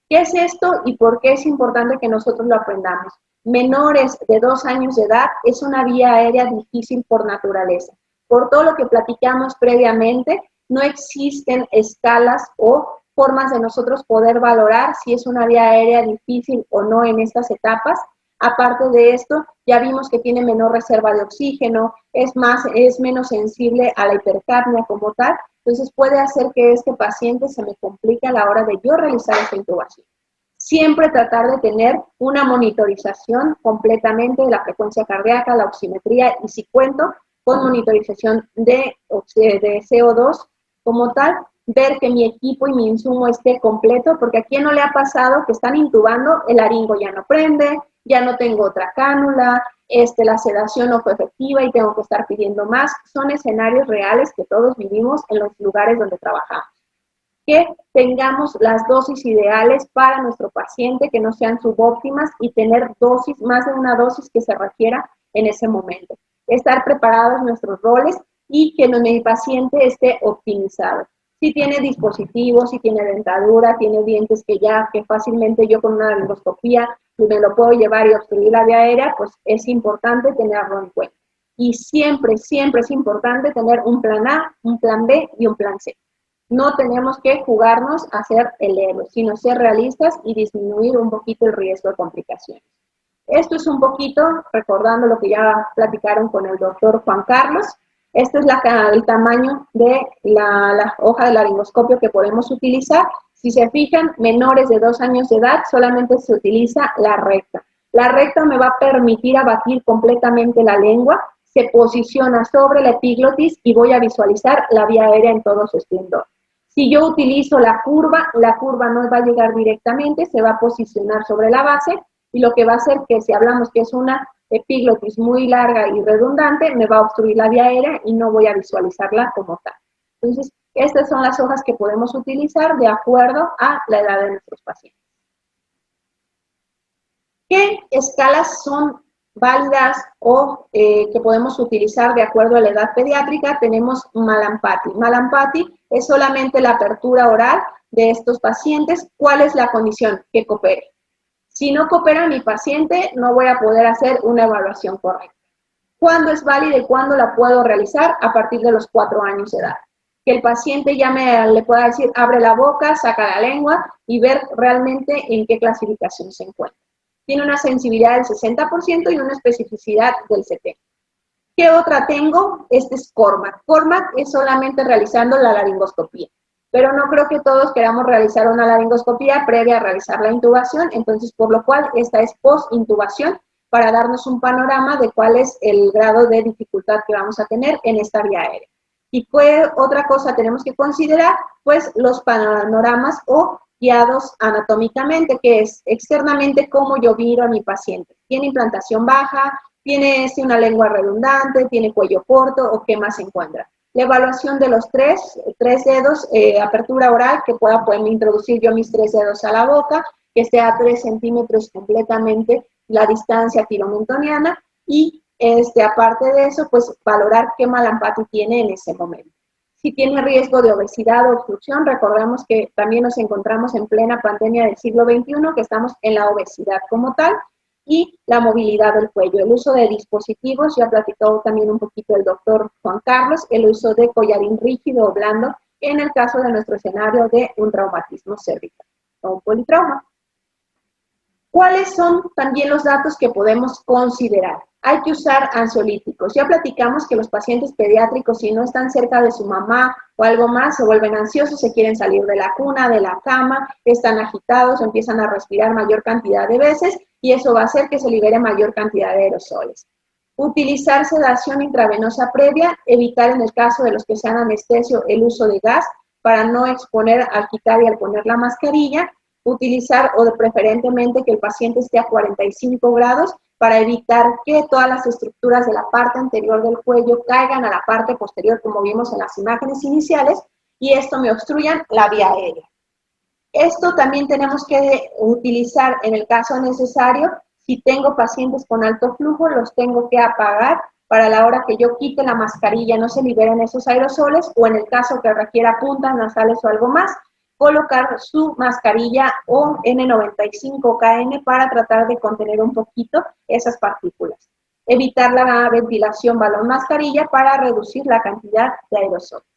A: ¿Qué es esto y por qué es importante que nosotros lo aprendamos? Menores de 2 años de edad es una vía aérea difícil por naturaleza. Por todo lo que platicamos previamente, no existen escalas o formas de nosotros poder valorar si es una vía aérea difícil o no en estas etapas. Aparte de esto, ya vimos que tiene menor reserva de oxígeno, es menos sensible a la hipercapnia como tal, entonces puede hacer que este paciente se me complique a la hora de yo realizar esta intubación. Siempre tratar de tener una monitorización completamente de la frecuencia cardíaca, la oximetría y si cuento con monitorización de CO2 como tal, ver que mi equipo y mi insumo esté completo, porque a quién no le ha pasado que están intubando, el laringo ya no prende, ya no tengo otra cánula, la sedación no fue efectiva y tengo que estar pidiendo más. Son escenarios reales que todos vivimos en los lugares donde trabajamos. Que tengamos las dosis ideales para nuestro paciente, que no sean subóptimas y tener dosis, más de una dosis que se requiera en ese momento. Estar preparados nuestros roles y que mi paciente esté optimizado. Si tiene dispositivos, si tiene dentadura, tiene dientes que fácilmente yo con una laringoscopía me lo puedo llevar y obstruir la vía aérea, pues es importante tenerlo en cuenta. Y siempre, siempre es importante tener un plan A, un plan B y un plan C. No tenemos que jugarnos a ser el héroe, sino ser realistas y disminuir un poquito el riesgo de complicaciones. Esto es un poquito recordando lo que ya platicaron con el doctor Juan Carlos. Este es el tamaño de la hoja de laringoscopio que podemos utilizar. Si se fijan, menores de 2 años de edad solamente se utiliza la recta. La recta me va a permitir abatir completamente la lengua, se posiciona sobre la epiglotis y voy a visualizar la vía aérea en todo su esplendor. Si yo utilizo la curva no va a llegar directamente, se va a posicionar sobre la base y lo que va a hacer que si hablamos que es una epiglotis muy larga y redundante, me va a obstruir la vía aérea y no voy a visualizarla como tal. Entonces, estas son las hojas que podemos utilizar de acuerdo a la edad de nuestros pacientes. ¿Qué escalas son válidas o que podemos utilizar de acuerdo a la edad pediátrica? Tenemos Mallampati. Mallampati es solamente la apertura oral de estos pacientes. ¿Cuál es la condición? Que coopere. Si no coopera mi paciente, no voy a poder hacer una evaluación correcta. ¿Cuándo es válida y cuándo la puedo realizar? A partir de los 4 años de edad. Que el paciente ya le pueda decir, abre la boca, saca la lengua y ver realmente en qué clasificación se encuentra. Tiene una sensibilidad del 60% y una especificidad del 70%. ¿Qué otra tengo? Este es CORMAC. CORMAC es solamente realizando la laringoscopía, pero no creo que todos queramos realizar una laringoscopía previa a realizar la intubación, entonces por lo cual esta es post-intubación para darnos un panorama de cuál es el grado de dificultad que vamos a tener en esta vía aérea. ¿Y qué otra cosa tenemos que considerar? Pues los panoramas o guiados anatómicamente, que es externamente cómo yo miro a mi paciente. ¿Tiene implantación baja? ¿Tiene una lengua redundante? ¿Tiene cuello corto? ¿O qué más se encuentra? La evaluación de los tres dedos, apertura oral, que pueda poderme introducir yo mis 3 dedos a la boca, que esté a 3 centímetros completamente la distancia tiromentoniana y aparte de eso, pues valorar qué Mallampati tiene en ese momento. Si tiene riesgo de obesidad o obstrucción, recordemos que también nos encontramos en plena pandemia del siglo XXI, que estamos en la obesidad como tal, y la movilidad del cuello. El uso de dispositivos, ya platicó también un poquito el doctor Juan Carlos, el uso de collarín rígido o blando, en el caso de nuestro escenario de un traumatismo cervical o un politrauma. ¿Cuáles son también los datos que podemos considerar? Hay que usar ansiolíticos. Ya platicamos que los pacientes pediátricos, si no están cerca de su mamá o algo más, se vuelven ansiosos, se quieren salir de la cuna, de la cama, están agitados, empiezan a respirar mayor cantidad de veces y eso va a hacer que se libere mayor cantidad de aerosoles. Utilizar sedación intravenosa previa, evitar en el caso de los que sean anestesio el uso de gas para no exponer al quitar y al poner la mascarilla. Utilizar o preferentemente que el paciente esté a 45 grados para evitar que todas las estructuras de la parte anterior del cuello caigan a la parte posterior, como vimos en las imágenes iniciales, y esto me obstruyan la vía aérea. Esto también tenemos que utilizar en el caso necesario. Si tengo pacientes con alto flujo, los tengo que apagar para la hora que yo quite la mascarilla, no se liberen esos aerosoles, o en el caso que requiera puntas nasales o algo más, colocar su mascarilla o N95 KN para tratar de contener un poquito esas partículas. Evitar la ventilación balón mascarilla para reducir la cantidad de aerosoles.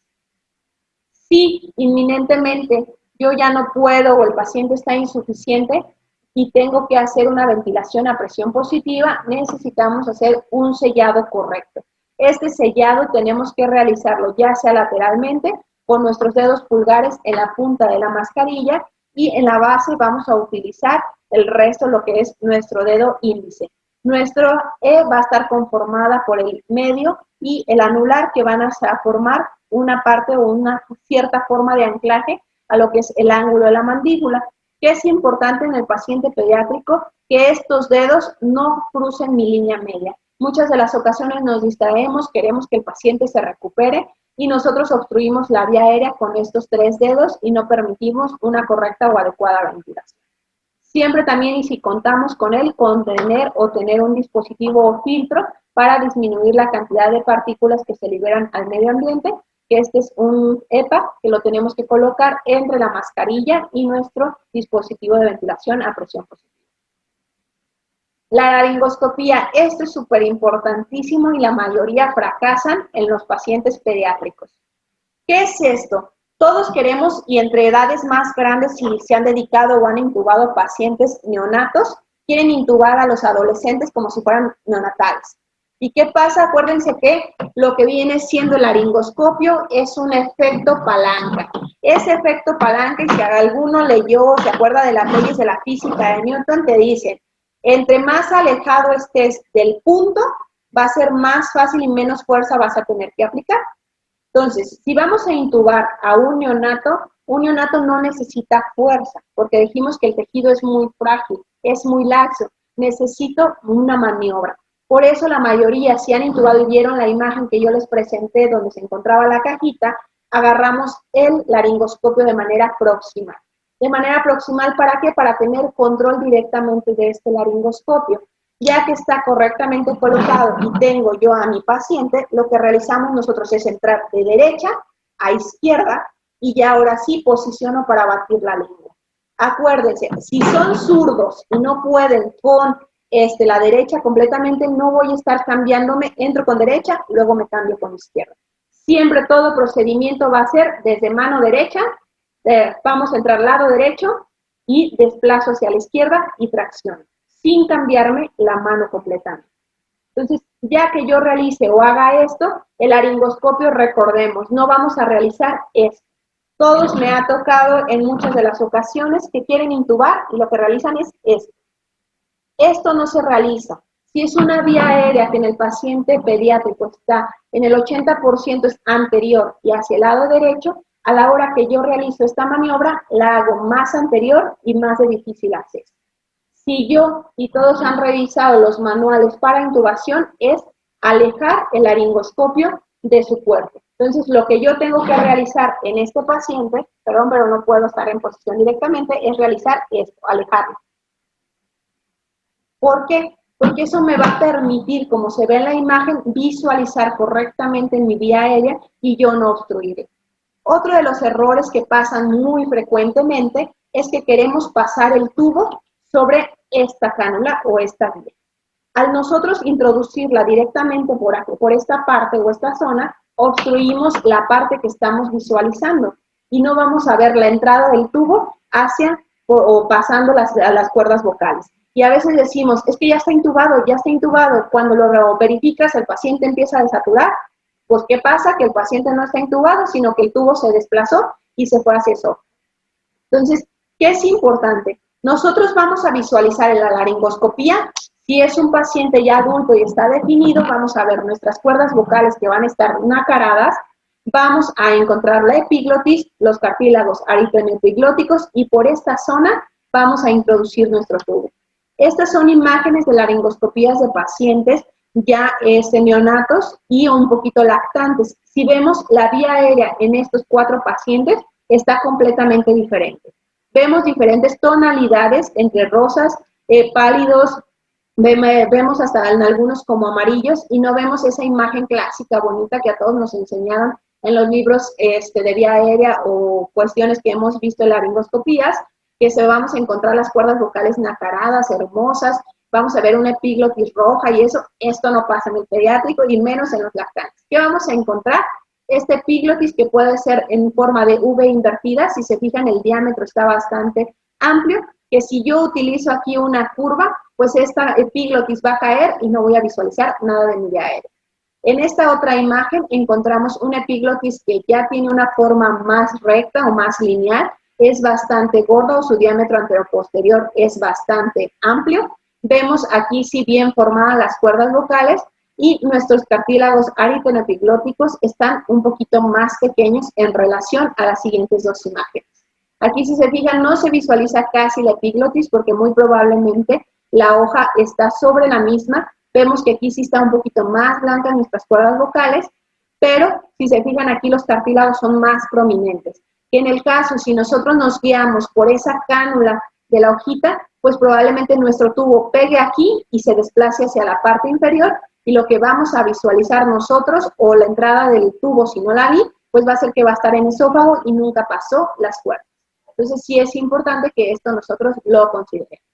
A: Si inminentemente yo ya no puedo o el paciente está insuficiente y tengo que hacer una ventilación a presión positiva, necesitamos hacer un sellado correcto. Este sellado tenemos que realizarlo ya sea lateralmente con nuestros dedos pulgares en la punta de la mascarilla, y en la base vamos a utilizar el resto, lo que es nuestro dedo índice. Nuestro E va a estar conformada por el medio y el anular, que van a formar una parte o una cierta forma de anclaje a lo que es el ángulo de la mandíbula, que es importante en el paciente pediátrico que estos dedos no crucen mi línea media. Muchas de las ocasiones nos distraemos, queremos que el paciente se recupere y nosotros obstruimos la vía aérea con estos 3 dedos y no permitimos una correcta o adecuada ventilación. Siempre también, y si contamos con él, contener o tener un dispositivo o filtro para disminuir la cantidad de partículas que se liberan al medio ambiente, que este es un EPA que lo tenemos que colocar entre la mascarilla y nuestro dispositivo de ventilación a presión positiva. La laringoscopía, esto es súper importantísimo y la mayoría fracasan en los pacientes pediátricos. ¿Qué es esto? Todos queremos, y entre edades más grandes, si se han dedicado o han intubado pacientes neonatos, quieren intubar a los adolescentes como si fueran neonatales. ¿Y qué pasa? Acuérdense que lo que viene siendo el laringoscopio es un efecto palanca. Ese efecto palanca, y si alguno leyó, se acuerda de las leyes de la física de Newton, te dicen, entre más alejado estés del punto, va a ser más fácil y menos fuerza vas a tener que aplicar. Entonces, si vamos a intubar a un neonato no necesita fuerza, porque dijimos que el tejido es muy frágil, es muy laxo, necesito una maniobra. Por eso la mayoría, si han intubado y vieron la imagen que yo les presenté donde se encontraba la cajita, agarramos el laringoscopio de manera proximal. De manera proximal, ¿para qué? Para tener control directamente de este laringoscopio. Ya que está correctamente colocado y tengo yo a mi paciente, lo que realizamos nosotros es entrar de derecha a izquierda y ya ahora sí posiciono para batir la lengua. Acuérdense, si son zurdos y no pueden con la derecha completamente, no voy a estar cambiándome, entro con derecha, luego me cambio con izquierda. Siempre todo procedimiento va a ser desde mano derecha, vamos a entrar lado derecho y desplazo hacia la izquierda y tracciono, sin cambiarme la mano completamente. Entonces, ya que yo realice o haga esto, el laringoscopio, recordemos, no vamos a realizar esto. Todos me ha tocado en muchas de las ocasiones que quieren intubar y lo que realizan es esto. Esto no se realiza. Si es una vía aérea que en el paciente pediátrico está en el 80% es anterior y hacia el lado derecho, a la hora que yo realizo esta maniobra, la hago más anterior y más de difícil acceso. Si yo y todos han revisado los manuales para intubación, es alejar el laringoscopio de su cuerpo. Entonces, lo que yo tengo que realizar en este paciente, pero no puedo estar en posición directamente, es realizar esto, alejarlo. ¿Por qué? Porque eso me va a permitir, como se ve en la imagen, visualizar correctamente en mi vía aérea y yo no obstruiré. Otro de los errores que pasan muy frecuentemente es que queremos pasar el tubo sobre esta cánula o esta vía. Al nosotros introducirla directamente por esta parte o esta zona, obstruimos la parte que estamos visualizando y no vamos a ver la entrada del tubo hacia o pasando a las cuerdas vocales. Y a veces decimos, es que ya está intubado, ya está intubado. Cuando lo verificas, el paciente empieza a desaturar. Pues, ¿qué pasa? Que el paciente no está intubado, sino que el tubo se desplazó y se fue hacia eso. Entonces, ¿qué es importante? Nosotros vamos a visualizar en la laringoscopía, si es un paciente ya adulto y está definido, vamos a ver nuestras cuerdas vocales que van a estar nacaradas, vamos a encontrar la epiglotis, los cartílagos aritenoepiglóticos y por esta zona vamos a introducir nuestro tubo. Estas son imágenes de laringoscopías de pacientes ya neonatos y un poquito lactantes. Si vemos la vía aérea en estos 4 pacientes, está completamente diferente. Vemos diferentes tonalidades entre rosas, pálidos, vemos hasta en algunos como amarillos y no vemos esa imagen clásica bonita que a todos nos enseñaron en los libros de vía aérea o cuestiones que hemos visto en laringoscopías, que se vamos a encontrar las cuerdas vocales nacaradas, hermosas, vamos a ver una epiglotis roja y eso, esto no pasa en el pediátrico y menos en los lactantes. ¿Qué vamos a encontrar? Este epiglotis que puede ser en forma de V invertida, si se fijan el diámetro está bastante amplio, que si yo utilizo aquí una curva, pues esta epiglotis va a caer y no voy a visualizar nada de mi vía aérea. En esta otra imagen encontramos una epiglotis que ya tiene una forma más recta o más lineal, es bastante gordo, su diámetro anteroposterior es bastante amplio. Vemos aquí sí bien formadas las cuerdas vocales y nuestros cartílagos aritenoepiglóticos están un poquito más pequeños en relación a las siguientes 2 imágenes. Aquí si se fijan no se visualiza casi la epiglotis porque muy probablemente la hoja está sobre la misma. Vemos que aquí sí está un poquito más blanca nuestras cuerdas vocales, pero si se fijan aquí los cartílagos son más prominentes. En el caso, si nosotros nos guiamos por esa cánula de la hojita, pues probablemente nuestro tubo pegue aquí y se desplace hacia la parte inferior y lo que vamos a visualizar nosotros o la entrada del tubo, si no la vi, pues va a ser que va a estar en esófago y nunca pasó las cuerdas. Entonces sí es importante que esto nosotros lo consideremos.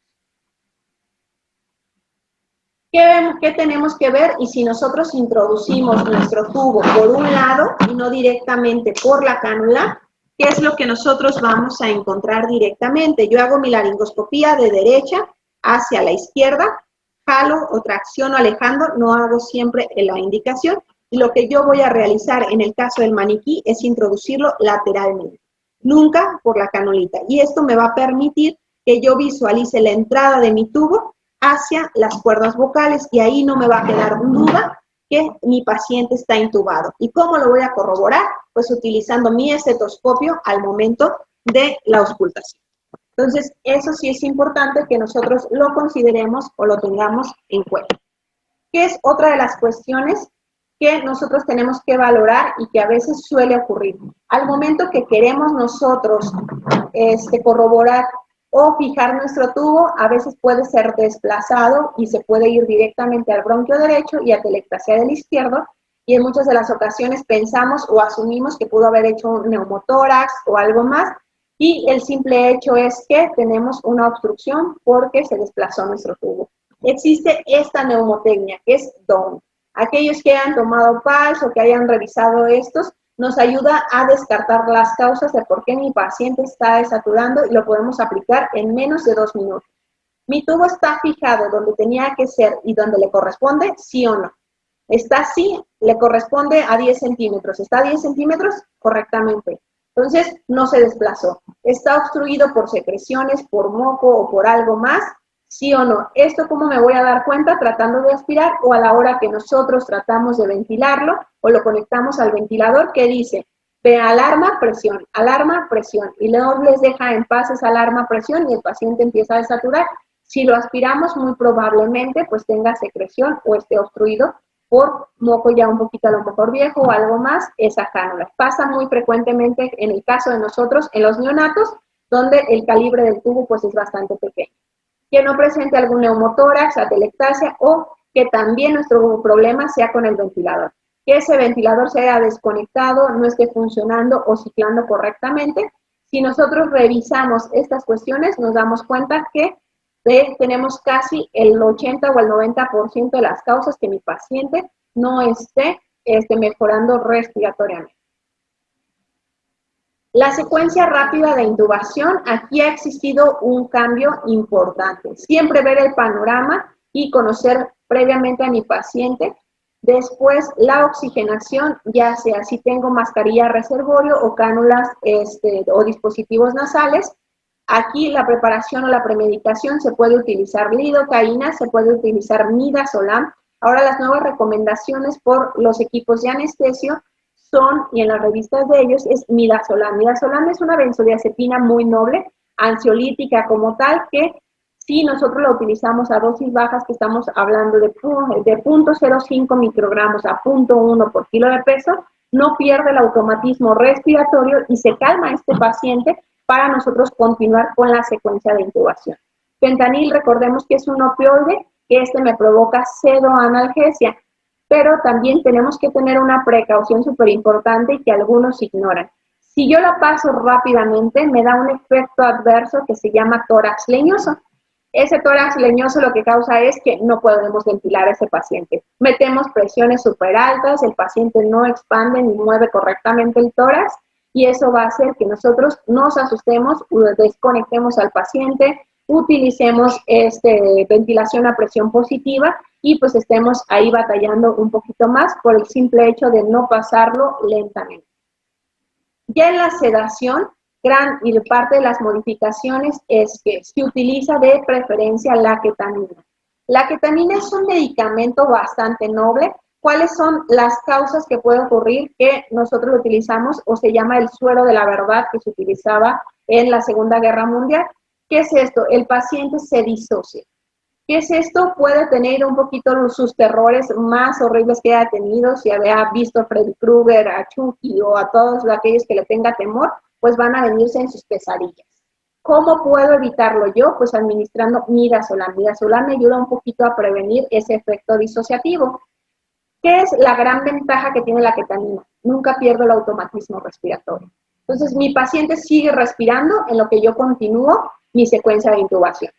A: ¿Qué tenemos que ver? Y si nosotros introducimos nuestro tubo por un lado y no directamente por la cánula, ¿qué es lo que nosotros vamos a encontrar directamente? Yo hago mi laringoscopía de derecha hacia la izquierda, jalo o tracciono alejando, no hago siempre la indicación, y lo que yo voy a realizar en el caso del maniquí es introducirlo lateralmente, nunca por la canulita, y esto me va a permitir que yo visualice la entrada de mi tubo hacia las cuerdas vocales y ahí no me va a quedar duda que mi paciente está intubado. ¿Y cómo lo voy a corroborar? Pues utilizando mi estetoscopio al momento de la auscultación. Entonces, eso sí es importante que nosotros lo consideremos o lo tengamos en cuenta. ¿Qué es otra de las cuestiones que nosotros tenemos que valorar y que a veces suele ocurrir? Al momento que queremos nosotros corroborar o fijar nuestro tubo, a veces puede ser desplazado y se puede ir directamente al bronquio derecho y a telectasia del izquierdo, y en muchas de las ocasiones pensamos o asumimos que pudo haber hecho un neumotórax o algo más, y el simple hecho es que tenemos una obstrucción porque se desplazó nuestro tubo. Existe esta neumotecnia, que es DON. Aquellos que han tomado PALS o que hayan revisado estos, nos ayuda a descartar las causas de por qué mi paciente está desaturando y lo podemos aplicar en menos de 2 minutos. ¿Mi tubo está fijado donde tenía que ser y donde le corresponde? ¿Sí o no? ¿Está así? Le corresponde a 10 centímetros. ¿Está a 10 centímetros? Correctamente. Entonces, no se desplazó. ¿Está obstruido por secreciones, por moco o por algo más? ¿Sí o no? ¿Esto cómo me voy a dar cuenta? Tratando de aspirar o a la hora que nosotros tratamos de ventilarlo o lo conectamos al ventilador que dice, ve alarma, presión, y luego les deja en paz esa alarma, presión y el paciente empieza a desaturar. Si lo aspiramos, muy probablemente pues tenga secreción o esté obstruido por moco ya un poquito a lo mejor viejo o algo más, esa cánula. Pasa muy frecuentemente en el caso de nosotros en los neonatos, donde el calibre del tubo pues es bastante pequeño. Que no presente algún neumotórax, atelectasia o que también nuestro problema sea con el ventilador. Que ese ventilador se haya desconectado, no esté funcionando o ciclando correctamente. Si nosotros revisamos estas cuestiones, nos damos cuenta que tenemos casi el 80 o el 90% de las causas que mi paciente no esté mejorando respiratoriamente. La secuencia rápida de intubación, aquí ha existido un cambio importante. Siempre ver el panorama y conocer previamente a mi paciente. Después, la oxigenación, ya sea si tengo mascarilla reservorio o cánulas o dispositivos nasales. Aquí la preparación o la premedicación se puede utilizar lidocaína, se puede utilizar midazolam. Ahora las nuevas recomendaciones por los equipos de anestesio son, y en las revistas de ellos, es midazolam. Midazolam es una benzodiazepina muy noble, ansiolítica como tal, que Si nosotros lo utilizamos a dosis bajas, que estamos hablando de 0.05 microgramos a 0.1 por kilo de peso, no pierde el automatismo respiratorio y se calma este paciente para nosotros continuar con la secuencia de intubación. Fentanil, recordemos que es un opioide, que me provoca pseudoanalgesia, pero también tenemos que tener una precaución súper importante y que algunos ignoran. Si yo la paso rápidamente, me da un efecto adverso que se llama tórax leñoso. Ese tórax leñoso lo que causa es que no podemos ventilar a ese paciente. Metemos presiones súper altas, el paciente no expande ni mueve correctamente el tórax y eso va a hacer que nosotros nos asustemos, desconectemos al paciente, utilicemos ventilación a presión positiva y pues estemos ahí batallando un poquito más por el simple hecho de no pasarlo lentamente. Ya en la sedación, gran y parte de las modificaciones es que se utiliza de preferencia la ketamina. La ketamina es un medicamento bastante noble. ¿Cuáles son las causas que puede ocurrir que nosotros lo utilizamos o se llama el suero de la verdad que se utilizaba en la Segunda Guerra Mundial? ¿Qué es esto? El paciente se disocia. ¿Qué es esto? Puede tener un poquito sus terrores más horribles que haya tenido, si había visto a Freddy Krueger, a Chucky o a todos aquellos que le tenga temor, pues van a venirse en sus pesadillas. ¿Cómo puedo evitarlo yo? Pues administrando midazolam. Midazolam me ayuda un poquito a prevenir ese efecto disociativo. ¿Qué es la gran ventaja que tiene la ketamina? Nunca pierdo el automatismo respiratorio. Entonces, mi paciente sigue respirando en lo que yo continúo mi secuencia de intubación.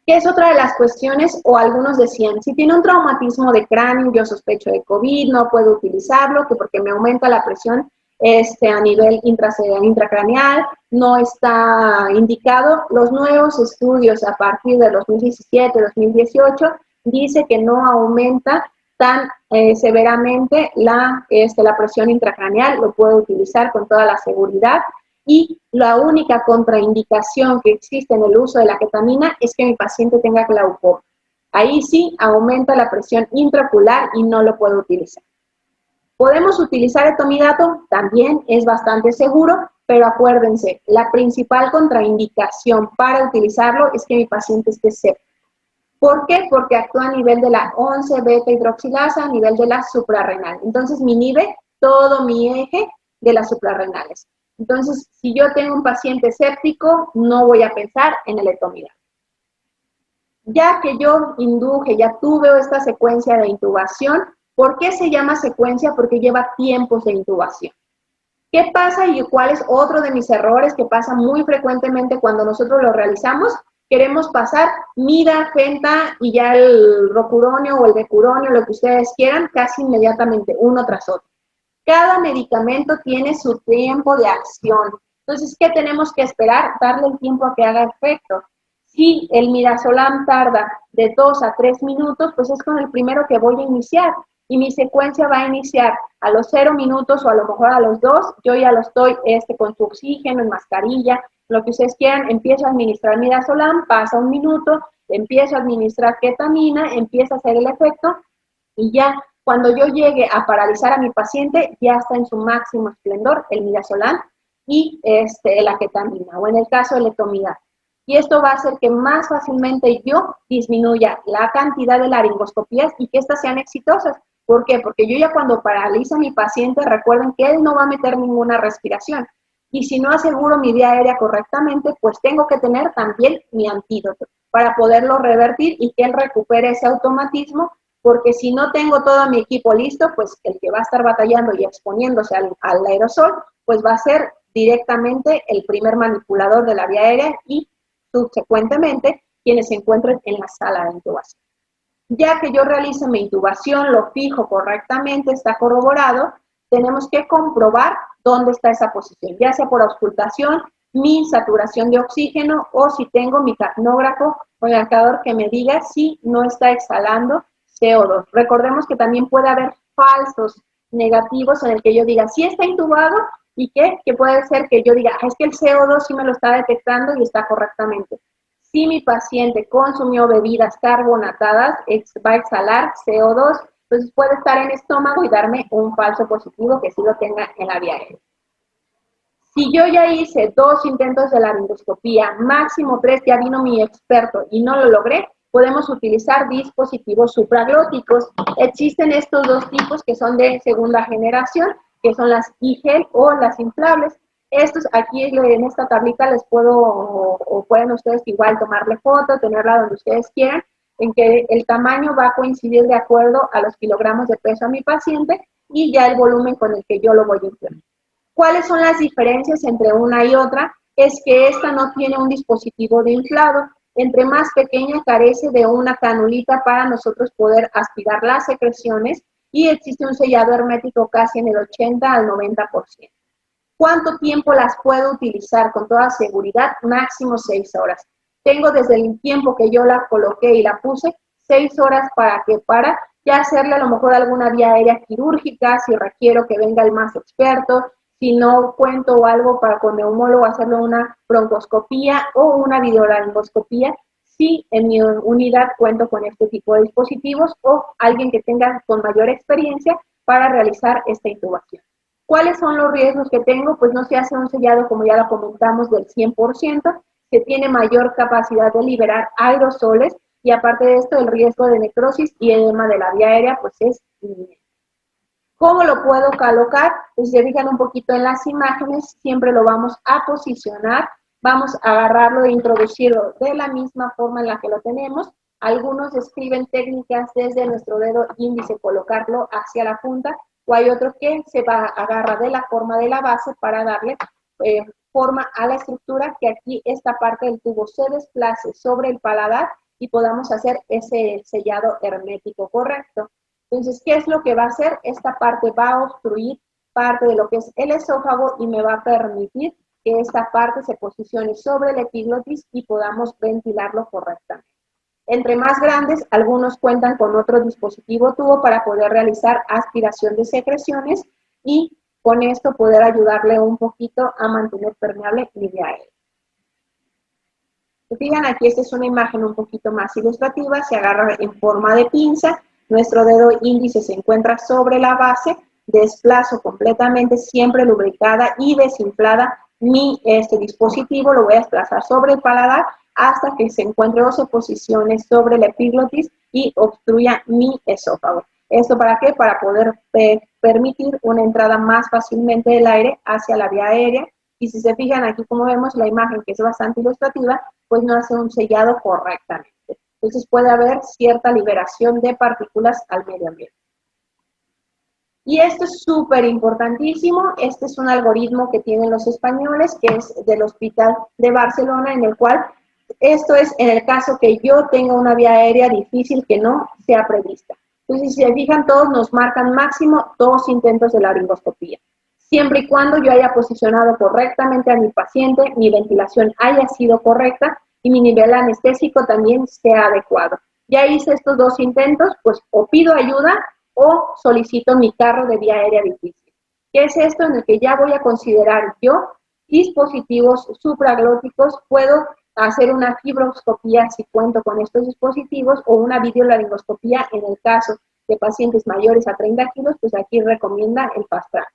A: ¿Qué es otra de las cuestiones? O algunos decían, si tiene un traumatismo de cráneo, yo sospecho de COVID, no puedo utilizarlo, que porque me aumenta la presión a nivel intracraneal, no está indicado. Los nuevos estudios a partir de 2017-2018 dice que no aumenta tan severamente la presión intracraneal, lo puedo utilizar con toda la seguridad. Y la única contraindicación que existe en el uso de la ketamina es que mi paciente tenga glaucoma. Ahí sí aumenta la presión intraocular y no lo puedo utilizar. ¿Podemos utilizar etomidato? También es bastante seguro, pero acuérdense, la principal contraindicación para utilizarlo es que mi paciente esté séptico. ¿Por qué? Porque actúa a nivel de la 11-beta hidroxilasa, a nivel de la suprarrenal. Entonces, me inhibe todo mi eje de las suprarrenales. Entonces, si yo tengo un paciente séptico, no voy a pensar en el etomidato. Ya que yo induje, ya tuve esta secuencia de intubación, ¿por qué se llama secuencia? Porque lleva tiempos de intubación. ¿Qué pasa y cuál es otro de mis errores que pasa muy frecuentemente cuando nosotros lo realizamos? Queremos pasar mida, fenta y ya el rocuronio o el decuronio, lo que ustedes quieran, casi inmediatamente, uno tras otro. Cada medicamento tiene su tiempo de acción. Entonces, ¿qué tenemos que esperar? Darle el tiempo a que haga efecto. Si el midazolam tarda de 2 a 3 minutos, pues es con el primero que voy a iniciar. Y mi secuencia va a iniciar a los 0 minutos o a lo mejor a los 2. Yo ya lo estoy con su oxígeno, en mascarilla, lo que ustedes quieran. Empiezo a administrar midazolam, pasa un minuto, empiezo a administrar ketamina, empieza a hacer el efecto y ya cuando yo llegue a paralizar a mi paciente, ya está en su máximo esplendor el midazolam y la ketamina, o en el caso del etomidato. Y esto va a hacer que más fácilmente yo disminuya la cantidad de laringoscopías y que éstas sean exitosas. ¿Por qué? Porque yo ya cuando paralizo a mi paciente, recuerden que él no va a meter ninguna respiración. Y si no aseguro mi vía aérea correctamente, pues tengo que tener también mi antídoto para poderlo revertir y que él recupere ese automatismo, porque si no tengo todo mi equipo listo, pues el que va a estar batallando y exponiéndose al aerosol, pues va a ser directamente el primer manipulador de la vía aérea y subsecuentemente quienes se encuentren en la sala de intubación. Ya que yo realice mi intubación, lo fijo correctamente, está corroborado, tenemos que comprobar dónde está esa posición, ya sea por auscultación, mi saturación de oxígeno o si tengo mi capnógrafo o el marcador que me diga si no está exhalando CO2. Recordemos que también puede haber falsos negativos en el que yo diga, sí está intubado y que puede ser que yo diga, es que el CO2 sí me lo está detectando y está correctamente. Si mi paciente consumió bebidas carbonatadas, va a exhalar CO2, entonces puede estar en estómago y darme un falso positivo que sí lo tenga en la vía aérea. Si yo ya hice 2 intentos de laringoscopía, máximo 3, ya vino mi experto y no lo logré, podemos utilizar dispositivos supraglóticos. Existen estos 2 tipos que son de segunda generación, que son las iGel o las inflables. Estos aquí en esta tablita les puedo, o pueden ustedes igual tomarle foto, tenerla donde ustedes quieran, en que el tamaño va a coincidir de acuerdo a los kilogramos de peso a mi paciente y ya el volumen con el que yo lo voy a inflar. ¿Cuáles son las diferencias entre una y otra? Es que esta no tiene un dispositivo de inflado. Entre más pequeña, carece de una canulita para nosotros poder aspirar las secreciones y existe un sellado hermético casi en el 80 al 90%. ¿Cuánto tiempo las puedo utilizar? Con toda seguridad, máximo 6 horas. Tengo desde el tiempo que yo la coloqué y la puse, 6 horas para ya hacerle a lo mejor alguna vía aérea quirúrgica, si requiero que venga el más experto, si no cuento o algo para con neumólogo hacerle una broncoscopía o una videolaringoscopía, si en mi unidad cuento con este tipo de dispositivos o alguien que tenga con mayor experiencia para realizar esta intubación. ¿Cuáles son los riesgos que tengo? Pues no se hace un sellado, como ya lo comentamos, del 100%, se tiene mayor capacidad de liberar aerosoles y aparte de esto el riesgo de necrosis y edema de la vía aérea pues es inminente. ¿Cómo lo puedo colocar? Pues si se fijan un poquito en las imágenes, siempre lo vamos a posicionar, vamos a agarrarlo e introducirlo de la misma forma en la que lo tenemos. Algunos describen técnicas desde nuestro dedo índice, colocarlo hacia la punta, o hay otro que se agarra de la forma de la base para darle forma a la estructura, que aquí esta parte del tubo se desplace sobre el paladar y podamos hacer ese sellado hermético correcto. Entonces, ¿qué es lo que va a hacer? Esta parte va a obstruir parte de lo que es el esófago y me va a permitir que esta parte se posicione sobre la epiglotis y podamos ventilarlo correctamente. Entre más grandes, algunos cuentan con otro dispositivo tubo para poder realizar aspiración de secreciones y con esto poder ayudarle un poquito a mantener permeable mi vía aérea. Se fijan, aquí esta es una imagen un poquito más ilustrativa, se agarra en forma de pinza, nuestro dedo índice se encuentra sobre la base, desplazo completamente, siempre lubricada y desinflada mi dispositivo, lo voy a desplazar sobre el paladar hasta que se encuentre o se posicione sobre la epiglotis y obstruya mi esófago. ¿Esto para qué? Para poder permitir una entrada más fácilmente del aire hacia la vía aérea. Y si se fijan aquí, como vemos la imagen, que es bastante ilustrativa, pues no hace un sellado correctamente. Entonces puede haber cierta liberación de partículas al medio ambiente. Y esto es súper importantísimo. Este es un algoritmo que tienen los españoles, que es del Hospital de Barcelona, en el cual esto es en el caso que yo tenga una vía aérea difícil que no sea prevista. Entonces, si se fijan, todos nos marcan máximo 2 intentos de laringoscopía. Siempre y cuando yo haya posicionado correctamente a mi paciente, mi ventilación haya sido correcta y mi nivel anestésico también sea adecuado. Ya hice estos 2 intentos, pues o pido ayuda o solicito mi carro de vía aérea difícil. ¿Qué es esto? En el que ya voy a considerar yo dispositivos supraglóticos, puedo hacer una fibroscopía si cuento con estos dispositivos o una videolaringoscopía en el caso de pacientes mayores a 30 kilos, pues aquí recomienda el FastTrack.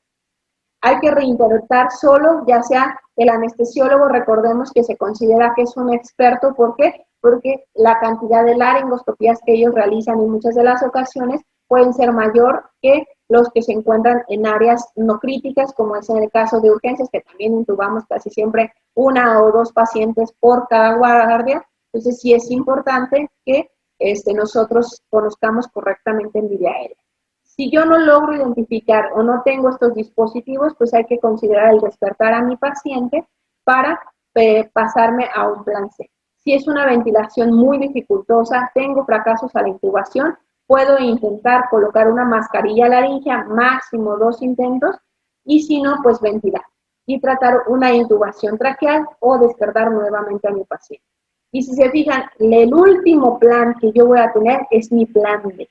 A: Hay que reinterpretar solo, ya sea el anestesiólogo, recordemos que se considera que es un experto. ¿Por qué? Porque la cantidad de laringoscopías que ellos realizan en muchas de las ocasiones pueden ser mayor que los que se encuentran en áreas no críticas, como es en el caso de urgencias, que también intubamos casi siempre 1 o 2 pacientes por cada guardia. Entonces sí es importante que nosotros conozcamos correctamente en vía aérea. Si yo no logro identificar o no tengo estos dispositivos, pues hay que considerar el despertar a mi paciente para pasarme a un plan C. Si es una ventilación muy dificultosa, tengo fracasos a la intubación, puedo intentar colocar una mascarilla laringea, máximo 2 intentos, y si no, pues ventilar y tratar una intubación traqueal o despertar nuevamente a mi paciente. Y si se fijan, el último plan que yo voy a tener es mi plan D,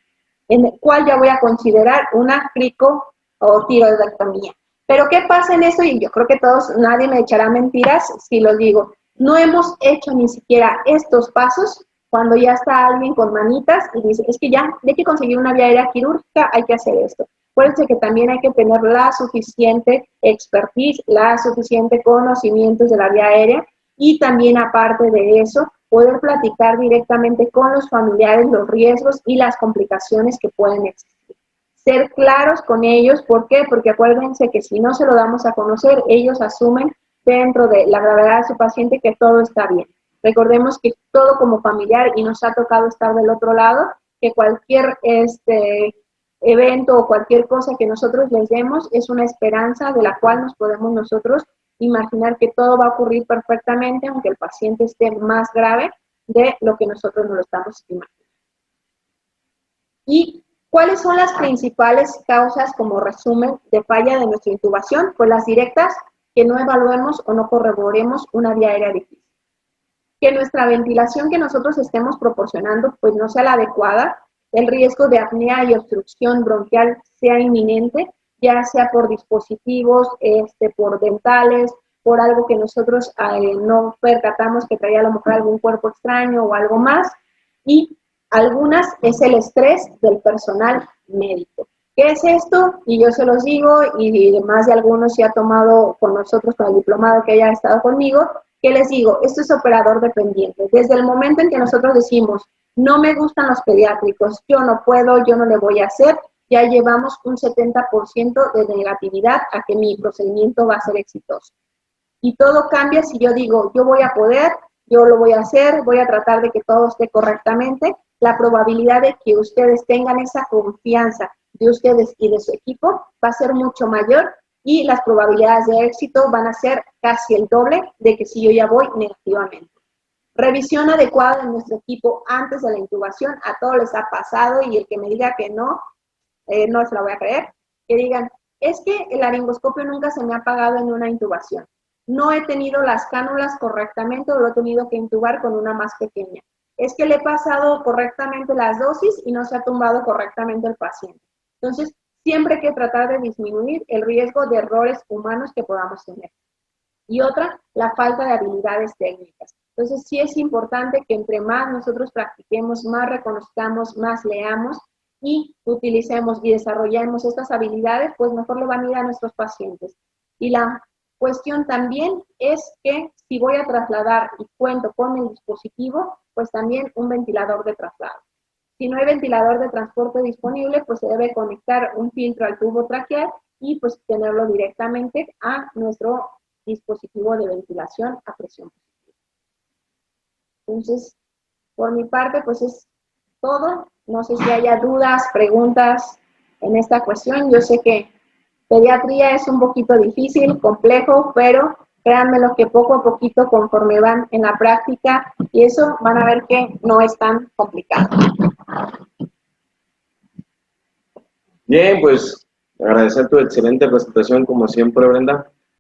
A: en el cual ya voy a considerar una crico o tiroidectomía. Pero ¿qué pasa en eso? Y yo creo que nadie me echará mentiras si los digo. No hemos hecho ni siquiera estos pasos cuando ya está alguien con manitas y dice, es que ya hay que conseguir una vía aérea quirúrgica, hay que hacer esto. Acuérdense que también hay que tener la suficiente expertise, la suficiente conocimientos de la vía aérea y también aparte de eso, poder platicar directamente con los familiares los riesgos y las complicaciones que pueden existir. Ser claros con ellos, ¿por qué? Porque acuérdense que si no se lo damos a conocer, ellos asumen dentro de la gravedad de su paciente que todo está bien. Recordemos que todo como familiar, y nos ha tocado estar del otro lado, que cualquier evento o cualquier cosa que nosotros les demos es una esperanza de la cual nos podemos nosotros imaginar que todo va a ocurrir perfectamente, aunque el paciente esté más grave de lo que nosotros nos lo estamos imaginando. ¿Y cuáles son las principales causas, como resumen, de falla de nuestra intubación? Pues las directas, que no evaluemos o no corroboremos una vía aérea difícil. Que nuestra ventilación que nosotros estemos proporcionando pues no sea la adecuada, el riesgo de apnea y obstrucción bronquial sea inminente, ya sea por dispositivos, por dentales, por algo que nosotros no percatamos que traía a lo mejor algún cuerpo extraño o algo más, y algunas es el estrés del personal médico. ¿Qué es esto? Y yo se los digo, y más de algunos se ha tomado con nosotros, con el diplomado que haya estado conmigo. ¿Qué les digo? Esto es operador dependiente. Desde el momento en que nosotros decimos, no me gustan los pediátricos, yo no puedo, yo no le voy a hacer, ya llevamos un 70% de negatividad a que mi procedimiento va a ser exitoso. Y todo cambia si yo digo, yo voy a poder, yo lo voy a hacer, voy a tratar de que todo esté correctamente. La probabilidad de que ustedes tengan esa confianza de ustedes y de su equipo va a ser mucho mayor, y las probabilidades de éxito van a ser casi el doble de que si yo ya voy negativamente. Revisión adecuada de nuestro equipo antes de la intubación. A todos les ha pasado, y el que me diga que no, no se la voy a creer. Que digan, es que el laringoscopio nunca se me ha apagado en una intubación. No he tenido las cánulas correctamente o lo he tenido que intubar con una más pequeña. Es que le he pasado correctamente las dosis y no se ha tumbado correctamente el paciente. Entonces, siempre hay que tratar de disminuir el riesgo de errores humanos que podamos tener. Y otra, la falta de habilidades técnicas. Entonces, sí es importante que entre más nosotros practiquemos, más reconozcamos, más leamos y utilicemos y desarrollemos estas habilidades, pues mejor le van a ir a nuestros pacientes. Y la cuestión también es que si voy a trasladar y cuento con el dispositivo, pues también un ventilador de traslado. Si no hay ventilador de transporte disponible, pues se debe conectar un filtro al tubo traqueal y pues tenerlo directamente a nuestro dispositivo de ventilación a presión positiva. Entonces, por mi parte, pues es todo. No sé si haya dudas, preguntas en esta cuestión. Yo sé que pediatría es un poquito difícil, complejo, pero créanme lo que poco a poquito, conforme van en la práctica y eso, van a ver que no es tan complicado.
B: Bien, pues agradecer tu excelente presentación como siempre, Brenda.